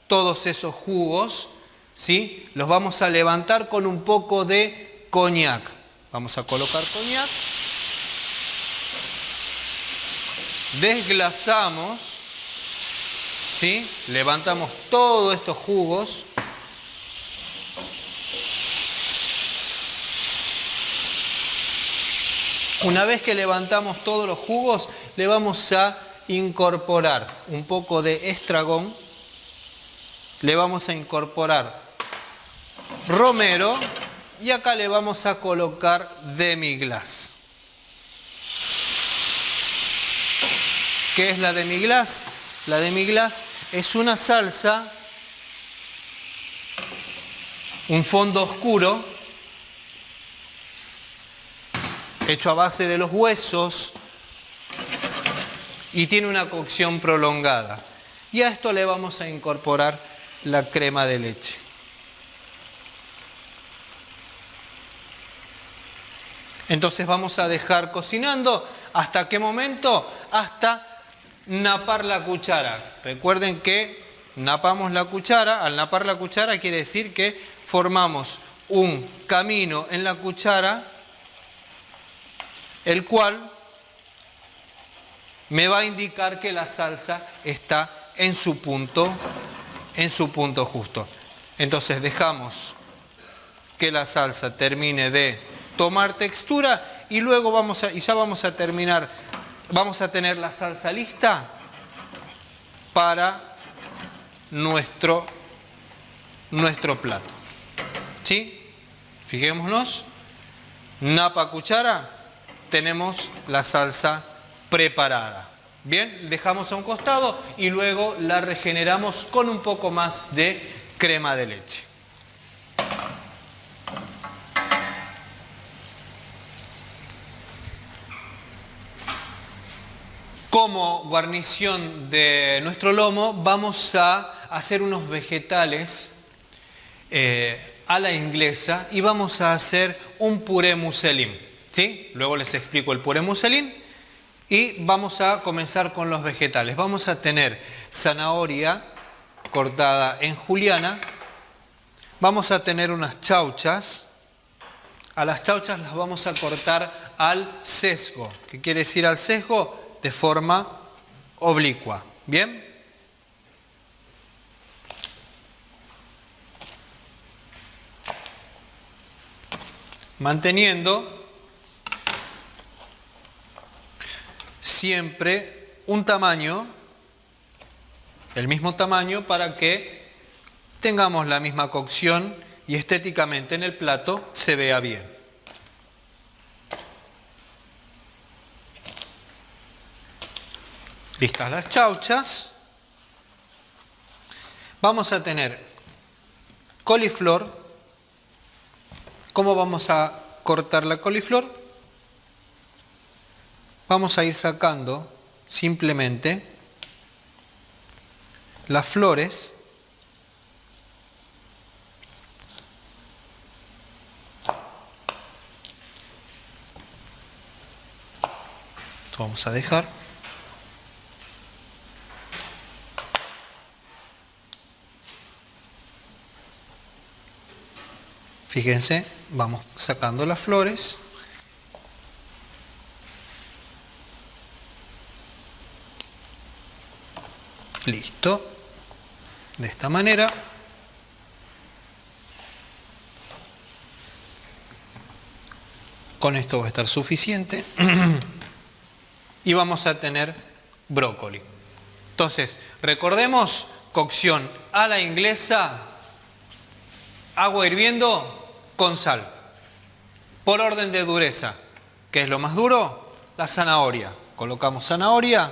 todos esos jugos. ¿Sí? Los vamos a levantar con un poco de coñac. Vamos a colocar coñac. Desglasamos. ¿Sí? Levantamos todos estos jugos. Una vez que levantamos todos los jugos, le vamos a incorporar un poco de estragón. Le vamos a incorporar romero y acá le vamos a colocar demi-glace. ¿Qué es la demi-glace? La demi-glace es una salsa, un fondo oscuro, hecho a base de los huesos y tiene una cocción prolongada. Y a esto le vamos a incorporar la crema de leche. Entonces vamos a dejar cocinando. ¿Hasta qué momento? Hasta napar la cuchara. Recuerden que napamos la cuchara. Al napar la cuchara quiere decir que formamos un camino en la cuchara, el cual me va a indicar que la salsa está en su punto justo. Entonces dejamos que la salsa termine de tomar textura y luego ya vamos a terminar, vamos a tener la salsa lista para nuestro plato. ¿Sí? Fijémonos, napa cuchara, tenemos la salsa preparada. Bien, dejamos a un costado y luego la regeneramos con un poco más de crema de leche. Como guarnición de nuestro lomo vamos a hacer unos vegetales a la inglesa y vamos a hacer un puré muselín. ¿Sí? Luego les explico el puré muselín y vamos a comenzar con los vegetales. Vamos a tener zanahoria cortada en juliana, vamos a tener unas chauchas. A las chauchas las vamos a cortar al sesgo. ¿Qué quiere decir al sesgo? De forma oblicua. ¿Bien? Manteniendo siempre un tamaño, el mismo tamaño, para que tengamos la misma cocción y estéticamente en el plato se vea bien. Listas las chauchas. Vamos a tener coliflor. ¿Cómo vamos a cortar la coliflor? Vamos a ir sacando simplemente las flores esto vamos a dejar. Fíjense, vamos sacando las flores. Listo. De esta manera. Con esto va a estar suficiente. Y vamos a tener brócoli. Entonces, recordemos, cocción a la inglesa, agua hirviendo con sal. Por orden de dureza. ¿Qué es lo más duro? La zanahoria. Colocamos zanahoria.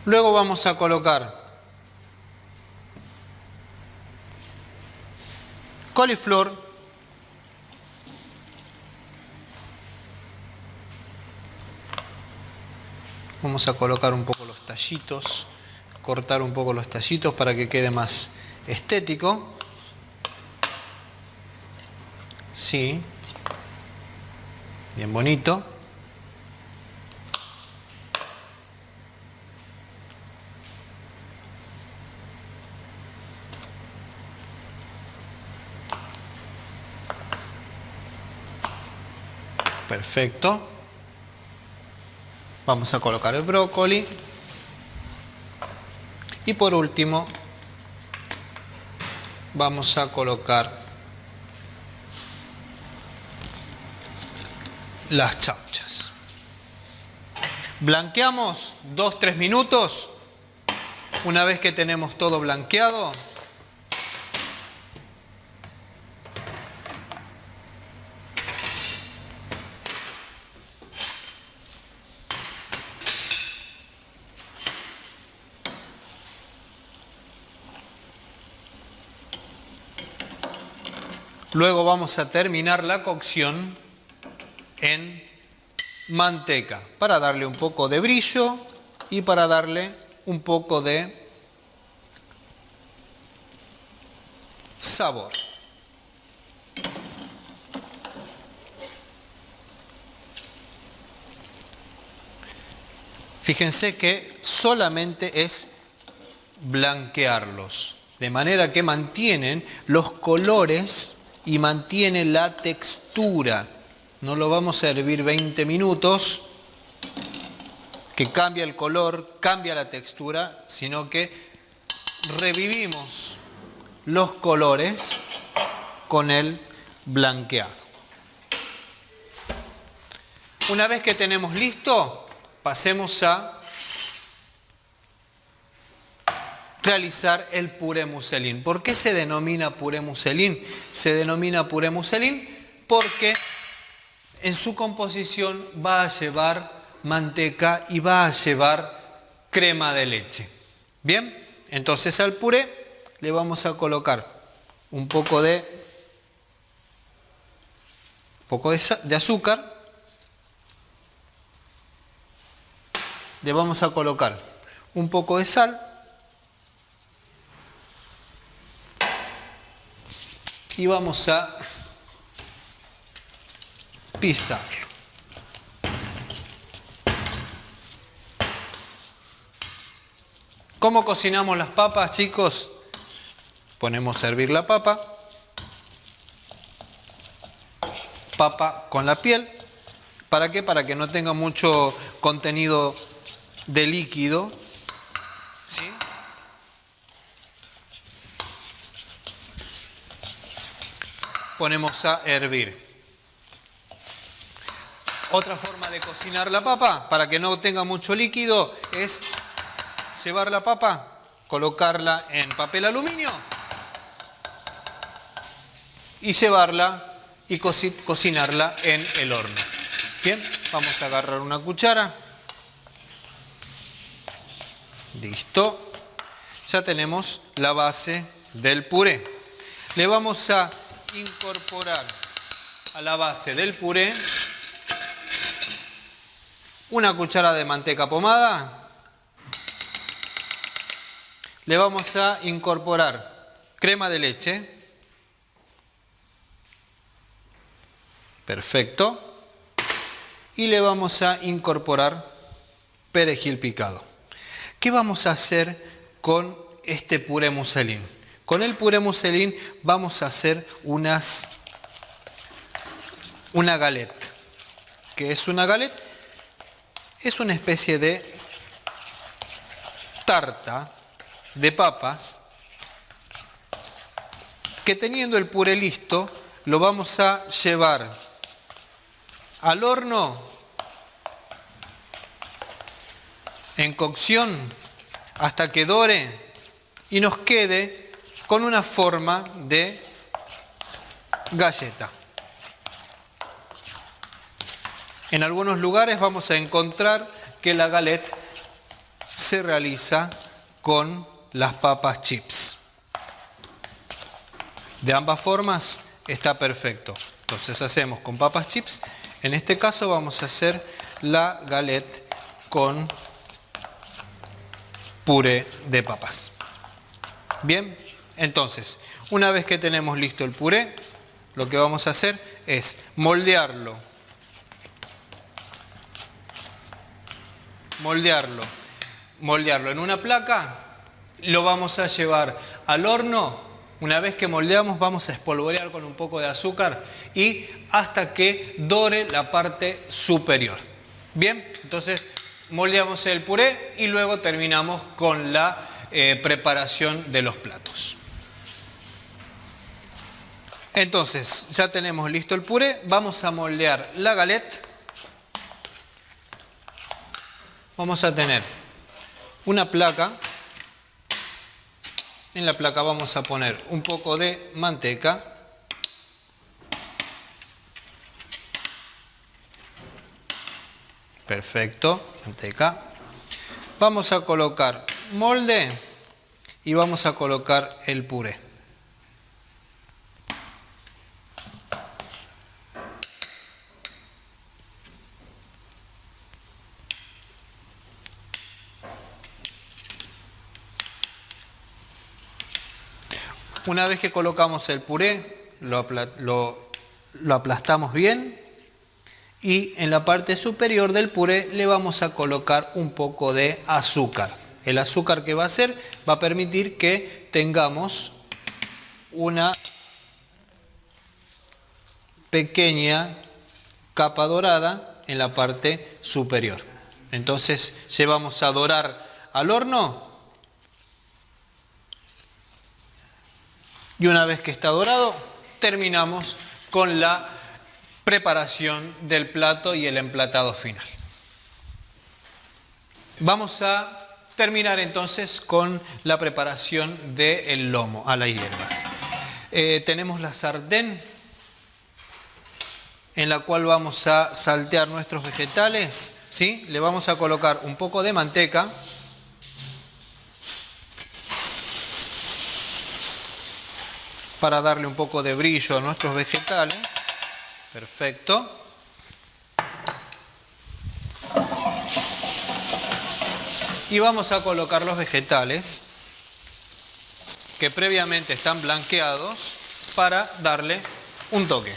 Luego vamos a colocar coliflor. Vamos a colocar un poco los tallitos, cortar un poco los tallitos para que quede más estético. Sí, bien bonito. Perfecto. Vamos a colocar el brócoli. Y por último, vamos a colocar las chauchas. Blanqueamos 2-3 minutos. Una vez que tenemos todo blanqueado, luego vamos a terminar la cocción en manteca para darle un poco de brillo y para darle un poco de sabor. Fíjense que solamente es blanquearlos, de manera que mantienen los colores y mantienen la textura. No lo vamos a hervir 20 minutos, que cambia el color, cambia la textura, sino que revivimos los colores con el blanqueado. Una vez que tenemos listo, pasemos a realizar el puré muselín. ¿Por qué se denomina puré muselín? Se denomina puré muselín porque en su composición va a llevar manteca y va a llevar crema de leche. Bien, entonces al puré le vamos a colocar un poco de azúcar. Le vamos a colocar un poco de sal y vamos a pisarlo. ¿Cómo cocinamos las papas, chicos? Ponemos a hervir la papa con la piel. ¿Para qué? Para que no tenga mucho contenido de líquido, ¿sí? Ponemos a hervir. Otra forma de cocinar la papa, para que no tenga mucho líquido, es llevar la papa, colocarla en papel aluminio y llevarla y cocinarla en el horno. Bien, vamos a agarrar una cuchara. Listo. Ya tenemos la base del puré. Le vamos a incorporar a la base del puré una cuchara de manteca pomada. Le vamos a incorporar crema de leche. Perfecto. Y le vamos a incorporar perejil picado. ¿Qué vamos a hacer con este puré muselín? Con el puré muselín vamos a hacer una galette. ¿Qué es una galette? Es una especie de tarta de papas que, teniendo el puré listo, lo vamos a llevar al horno en cocción hasta que dore y nos quede con una forma de galleta. En algunos lugares vamos a encontrar que la galette se realiza con las papas chips. De ambas formas está perfecto. Entonces hacemos con papas chips. En este caso vamos a hacer la galette con puré de papas. Bien, entonces, una vez que tenemos listo el puré, lo que vamos a hacer es moldearlo en una placa, lo vamos a llevar al horno. Una vez que moldeamos, vamos a espolvorear con un poco de azúcar y hasta que dore la parte superior. Bien, entonces moldeamos el puré y luego terminamos con la preparación de los platos. Entonces, ya tenemos listo el puré, vamos a moldear la galette. Vamos a tener una placa. En la placa vamos a poner un poco de manteca. Perfecto, manteca. Vamos a colocar molde y vamos a colocar el puré. Una vez que colocamos el puré, lo aplastamos bien y en la parte superior del puré le vamos a colocar un poco de azúcar. El azúcar que va a hacer va a permitir que tengamos una pequeña capa dorada en la parte superior. Entonces llevamos a dorar al horno y una vez que está dorado terminamos con la preparación del plato y el emplatado final. Vamos a terminar entonces con la preparación del lomo a las hierbas. Tenemos la sartén en la cual vamos a saltear nuestros vegetales, ¿sí? Le vamos a colocar un poco de manteca. Para darle un poco de brillo a nuestros vegetales. Perfecto. Y vamos a colocar los vegetales que previamente están blanqueados para darle un toque.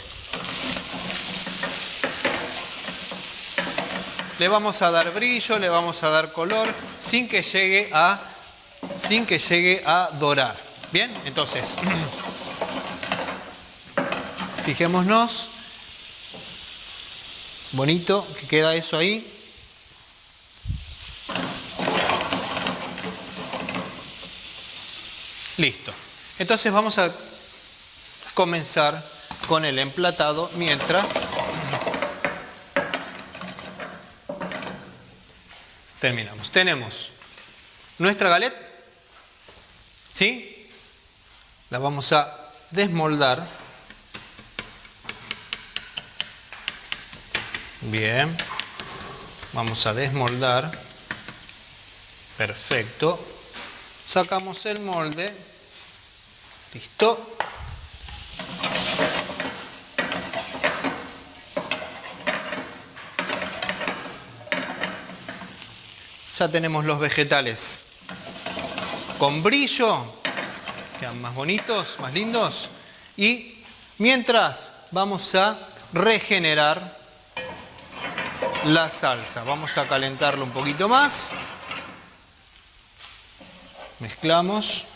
Le vamos a dar brillo, le vamos a dar color sin que llegue a dorar. Bien, entonces fijémonos, bonito que queda eso ahí. Listo. Entonces vamos a comenzar con el emplatado mientras terminamos. Tenemos nuestra galette, ¿sí? La vamos a desmoldar. Bien. Vamos a desmoldar. Perfecto. Sacamos el molde. Listo. Ya tenemos los vegetales con brillo, quedan más bonitos, más lindos. Y mientras vamos a regenerar la salsa, vamos a calentarlo un poquito más. Mezclamos.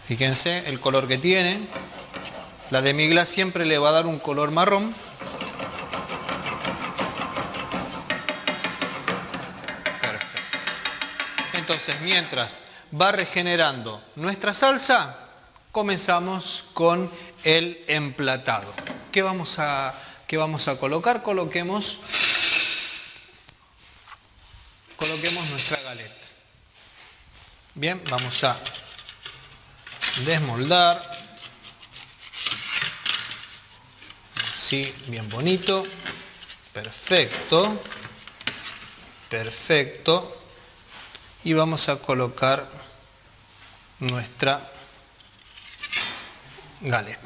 Fíjense el color que tiene. La demi-glace siempre le va a dar un color marrón. Entonces, mientras va regenerando nuestra salsa, comenzamos con el emplatado. ¿Qué vamos a colocar? Coloquemos nuestra galette. Bien, vamos a desmoldar. Así, bien bonito. Perfecto. Perfecto. Y vamos a colocar nuestra galette.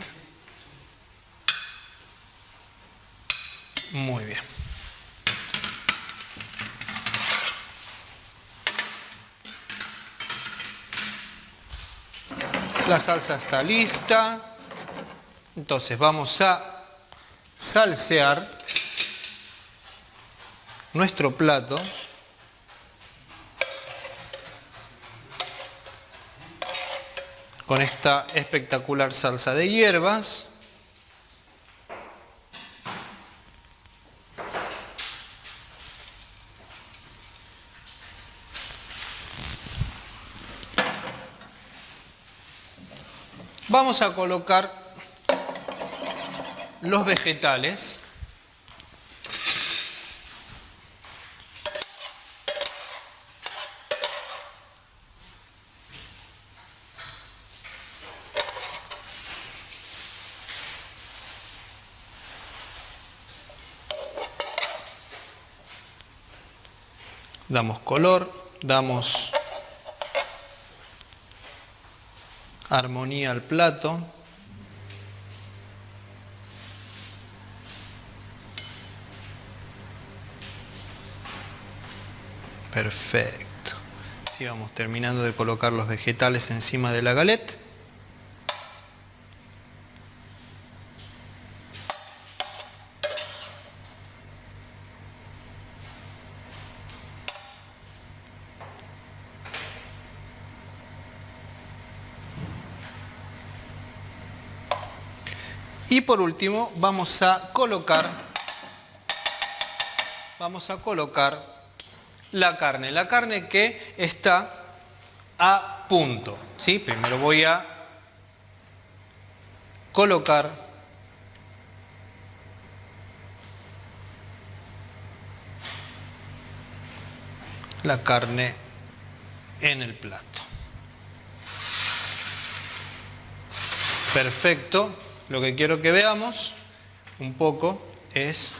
Muy bien. La salsa está lista. Entonces vamos a salsear nuestro plato. Con esta espectacular salsa de hierbas. Vamos a colocar los vegetales. Damos color, damos armonía al plato. Perfecto. Así vamos terminando de colocar los vegetales encima de la galette. Y por último vamos a colocar la carne que está a punto, ¿sí? Primero voy a colocar la carne en el plato. Perfecto. Lo que quiero que veamos un poco es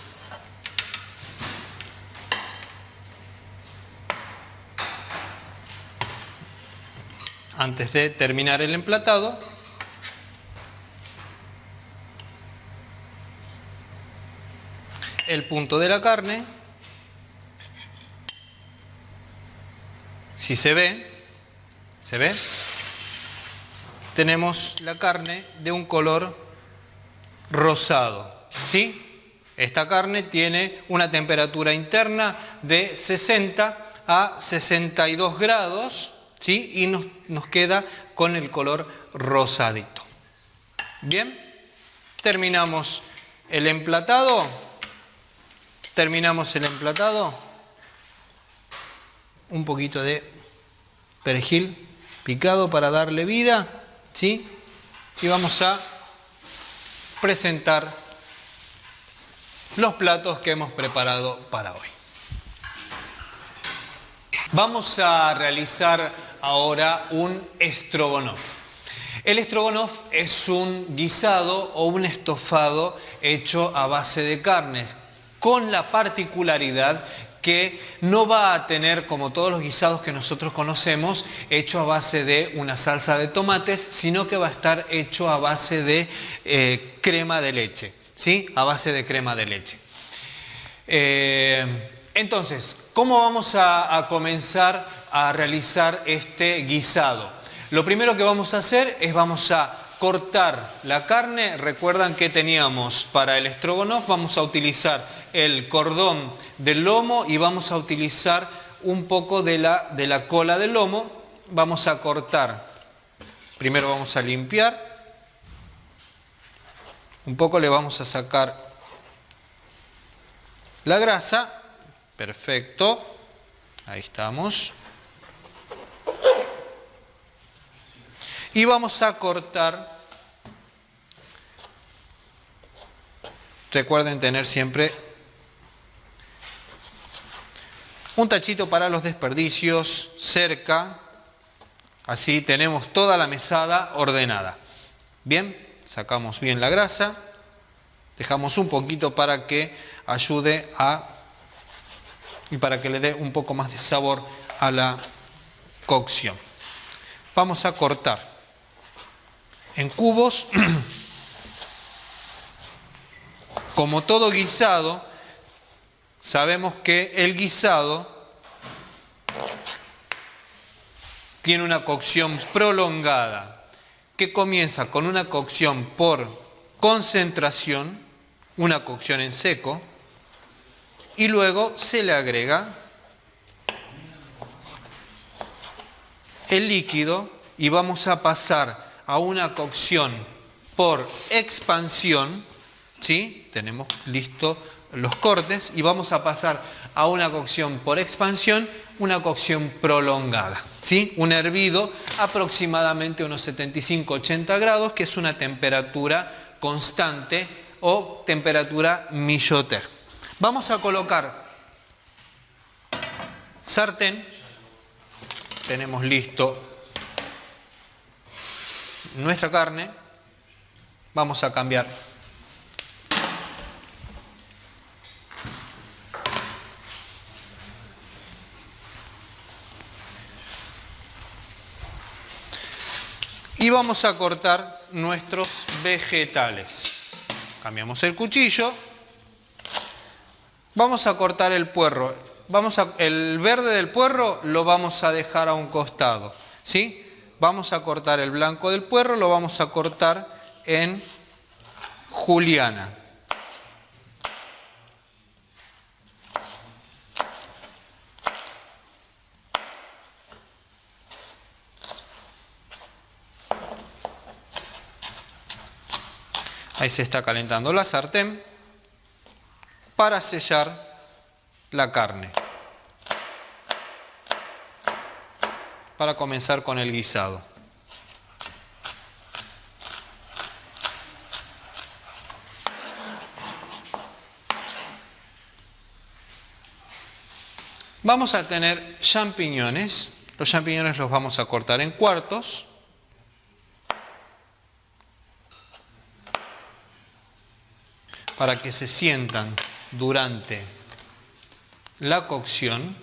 antes de terminar el emplatado, el punto de la carne, si se ve, tenemos la carne de un color rosado, ¿sí? Esta carne tiene una temperatura interna de 60 a 62 grados, ¿sí? Y nos queda con el color rosadito. Bien, terminamos el emplatado. Un poquito de perejil picado para darle vida, ¿sí? Y vamos a presentar los platos que hemos preparado para hoy. Vamos a realizar ahora un stroganoff. El stroganoff es un guisado o un estofado hecho a base de carnes, con la particularidad que no va a tener, como todos los guisados que nosotros conocemos, hecho a base de una salsa de tomates, sino que va a estar hecho a base de crema de leche, ¿sí? A base de crema de leche. Entonces, ¿cómo vamos a comenzar a realizar este guisado? Lo primero que vamos a hacer es vamos a cortar la carne. Recuerdan que teníamos para el stroganoff, vamos a utilizar el cordón del lomo y vamos a utilizar un poco de la cola del lomo. Vamos a cortar. Primero vamos a limpiar. Un poco le vamos a sacar la grasa. Perfecto. Ahí estamos. Y vamos a cortar. Recuerden tener siempre un tachito para los desperdicios cerca. Así tenemos toda la mesada ordenada. Bien, sacamos bien la grasa. Dejamos un poquito para que ayude y para que le dé un poco más de sabor a la cocción. Vamos a cortar en cubos. Como todo guisado, sabemos que el guisado tiene una cocción prolongada, que comienza con una cocción por concentración, una cocción en seco, y luego se le agrega el líquido y vamos a pasar a una cocción por expansión, ¿sí? Tenemos listo los cortes y vamos a pasar a una cocción por expansión, una cocción prolongada, ¿sí? Un hervido aproximadamente unos 75-80 grados, que es una temperatura constante o temperatura Milloter. Vamos a colocar sartén. Tenemos listo nuestra carne. Vamos a cambiar y vamos a cortar nuestros vegetales. Cambiamos el cuchillo. Vamos a cortar el puerro. El verde del puerro lo vamos a dejar a un costado, ¿sí? Vamos a cortar el blanco del puerro, lo vamos a cortar en juliana. Ahí se está calentando la sartén para sellar la carne. Para comenzar con el guisado. Vamos a tener champiñones. Los champiñones los vamos a cortar en cuartos. Para que se sientan durante la cocción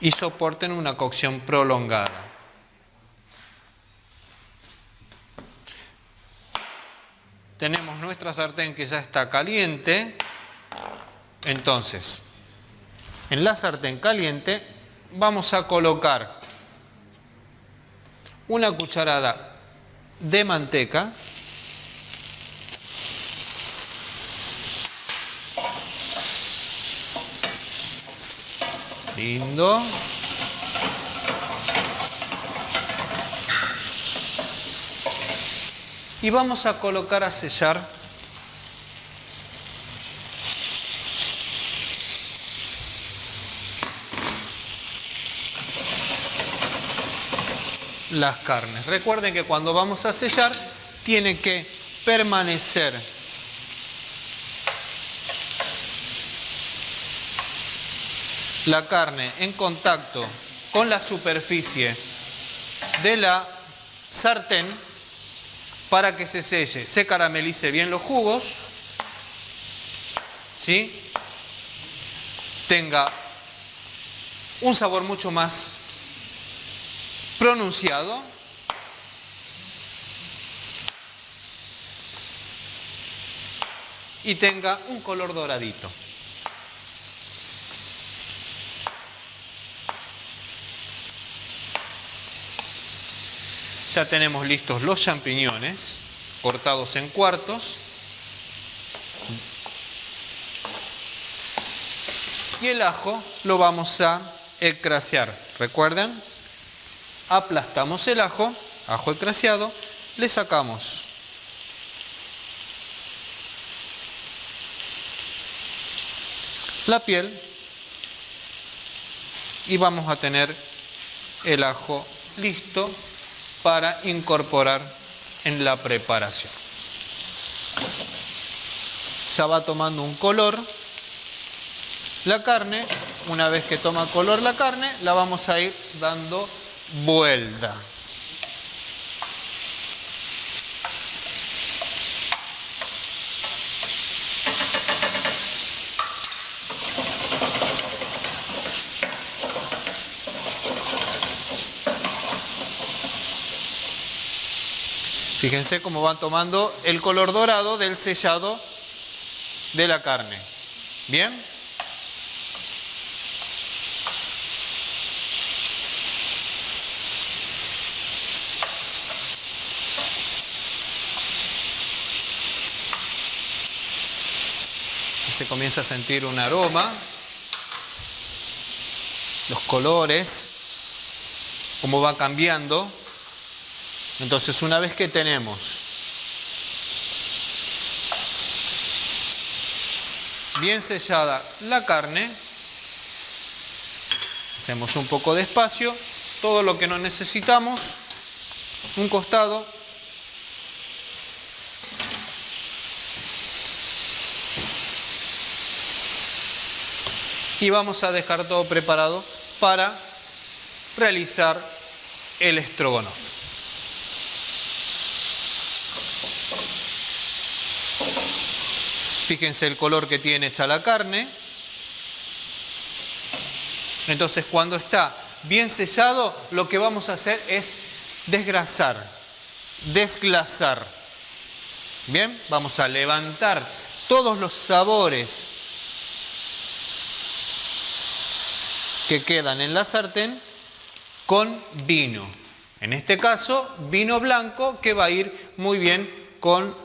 y soporten una cocción prolongada. Tenemos nuestra sartén que ya está caliente. Entonces, en la sartén caliente vamos a colocar una cucharada de manteca. Lindo. Y vamos a colocar a sellar las carnes. Recuerden que cuando vamos a sellar tiene que permanecer la carne en contacto con la superficie de la sartén para que se selle, se caramelice bien los jugos, ¿sí? Tenga un sabor mucho más pronunciado y tenga un color doradito. Ya tenemos listos los champiñones cortados en cuartos. Y el ajo lo vamos a escrasar. Recuerden, aplastamos el ajo escrasado, le sacamos la piel y vamos a tener el ajo listo para incorporar en la preparación. Ya va tomando un color la carne. Una vez que toma color la carne, la vamos a ir dando vuelta. Fíjense cómo van tomando el color dorado del sellado de la carne. ¿Bien? Se comienza a sentir un aroma, los colores, cómo va cambiando. Entonces, una vez que tenemos bien sellada la carne, hacemos un poco de espacio, todo lo que no necesitamos, un costado. Y vamos a dejar todo preparado para realizar el estrogonoff. Fíjense el color que tiene esa la carne. Entonces, cuando está bien sellado, lo que vamos a hacer es desgrasar, desglasar. Bien, vamos a levantar todos los sabores que quedan en la sartén con vino. En este caso, vino blanco que va a ir muy bien con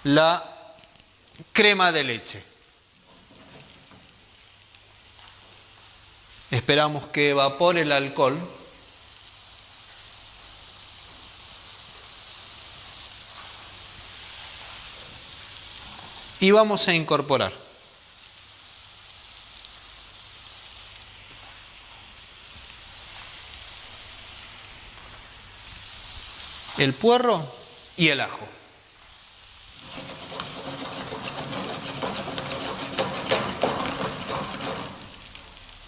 la crema de leche. Esperamos que evapore el alcohol. y vamos a incorporar el puerro y el ajo.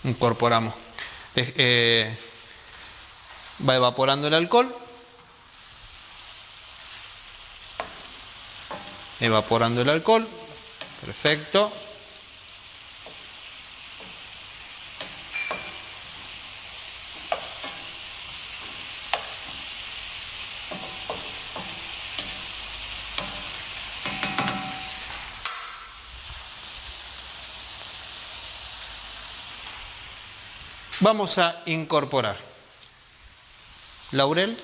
Incorporamos. Va evaporando el alcohol. Evaporando el alcohol. Perfecto. Vamos a incorporar laurel,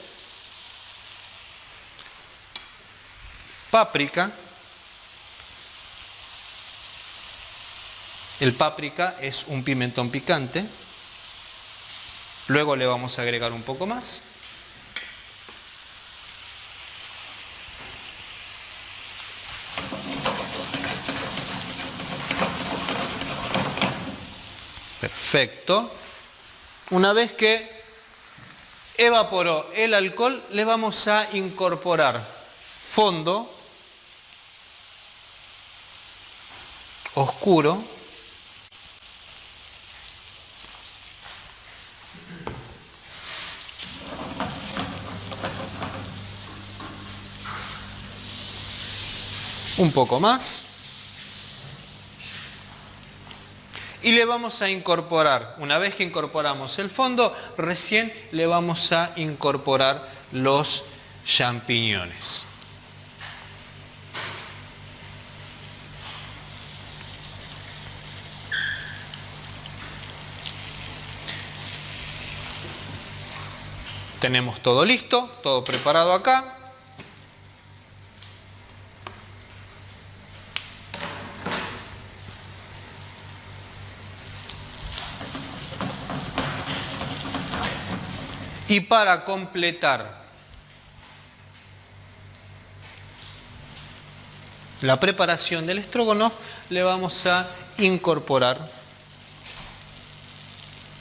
páprica. El páprica es un pimentón picante. Luego le vamos a agregar un poco más. Perfecto. Una vez que evaporó el alcohol, le vamos a incorporar fondo oscuro, un poco más, y le vamos a incorporar, una vez que incorporamos el fondo, recién le vamos a incorporar los champiñones. Tenemos todo listo, todo preparado acá. Y para completar la preparación del stroganoff, le vamos a incorporar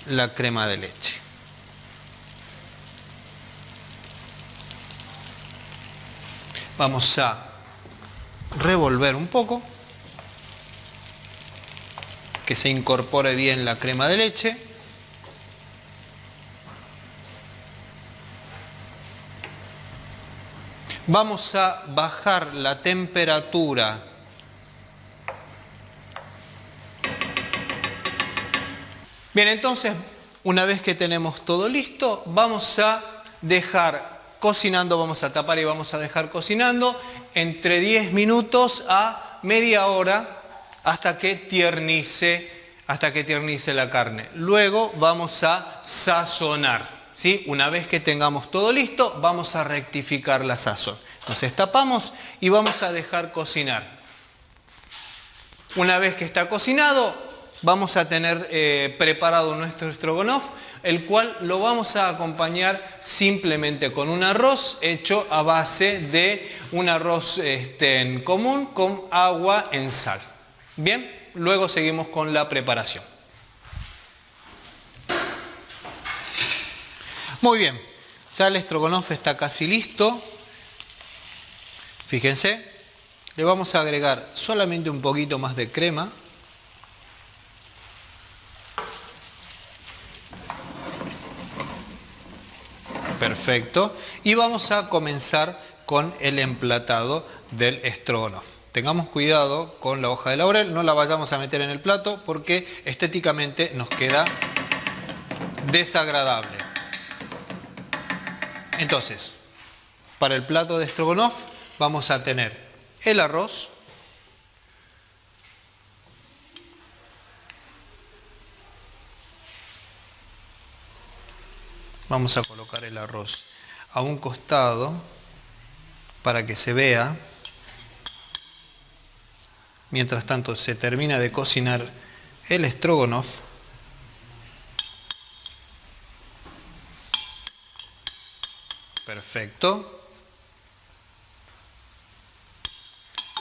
la crema de leche. Vamos a revolver un poco, que se incorpore bien la crema de leche. Vamos a bajar la temperatura bien. Entonces, una vez que tenemos todo listo, vamos a dejar cocinando, vamos a tapar y vamos a dejar cocinando entre 10 minutos a media hora hasta que tiernice la carne. Luego vamos a sazonar. ¿Sí? Una vez que tengamos todo listo, vamos a rectificar la sazón. Entonces tapamos y vamos a dejar cocinar. Una vez que está cocinado, vamos a tener preparado nuestro stroganoff, el cual lo vamos a acompañar simplemente con un arroz hecho a base de un arroz en común con agua en sal. Bien, luego seguimos con la preparación. Muy bien, ya el stroganoff está casi listo. Fíjense, le vamos a agregar solamente un poquito más de crema. Perfecto. Y vamos a comenzar con el emplatado del stroganoff. Tengamos cuidado con la hoja de laurel, no la vayamos a meter en el plato porque estéticamente nos queda desagradable. Entonces, para el plato de stroganoff vamos a tener el arroz, vamos a colocar el arroz a un costado para que se vea. Mientras tanto se termina de cocinar el stroganoff. Perfecto.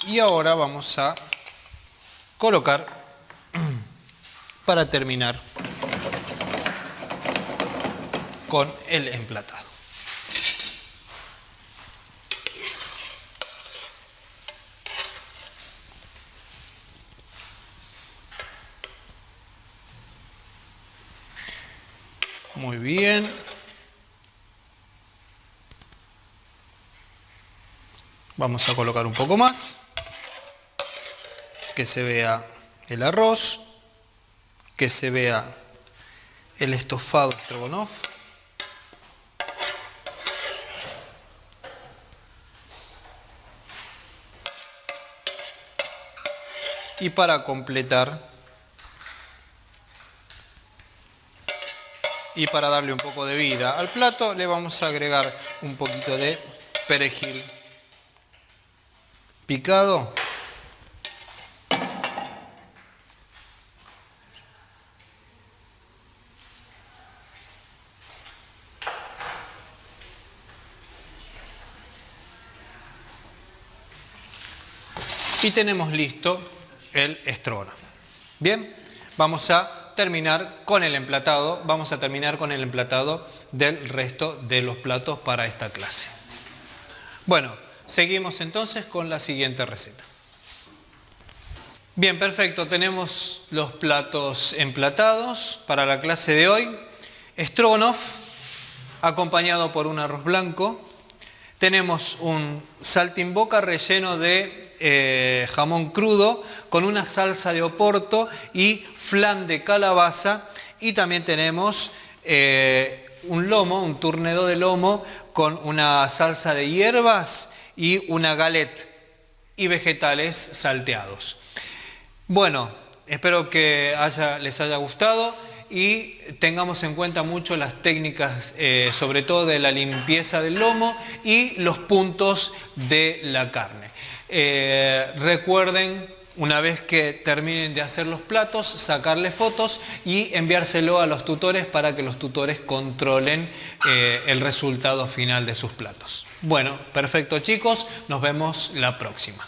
Y ahora vamos a colocar para terminar con el emplatado. Muy bien. Vamos a colocar un poco más, que se vea el arroz, que se vea el estofado Stroganov. Y para completar y para darle un poco de vida al plato, le vamos a agregar un poquito de perejil picado. Y tenemos listo el Stroganov. Bien, vamos a terminar con el emplatado. Vamos a terminar con el emplatado del resto de los platos para esta clase. Bueno, seguimos entonces con la siguiente receta. Bien, perfecto. Tenemos los platos emplatados para la clase de hoy. Stroganov acompañado por un arroz blanco. Tenemos un saltimbocca relleno de jamón crudo con una salsa de oporto y flan de calabaza. Y también tenemos un lomo, un tournedo de lomo con una salsa de hierbas y una galette y vegetales salteados. Bueno, espero que les haya gustado y tengamos en cuenta mucho las técnicas, sobre todo de la limpieza del lomo y los puntos de la carne. Recuerden, una vez que terminen de hacer los platos, sacarle fotos y enviárselo a los tutores para que los tutores controlen el resultado final de sus platos. Bueno, perfecto chicos, nos vemos la próxima.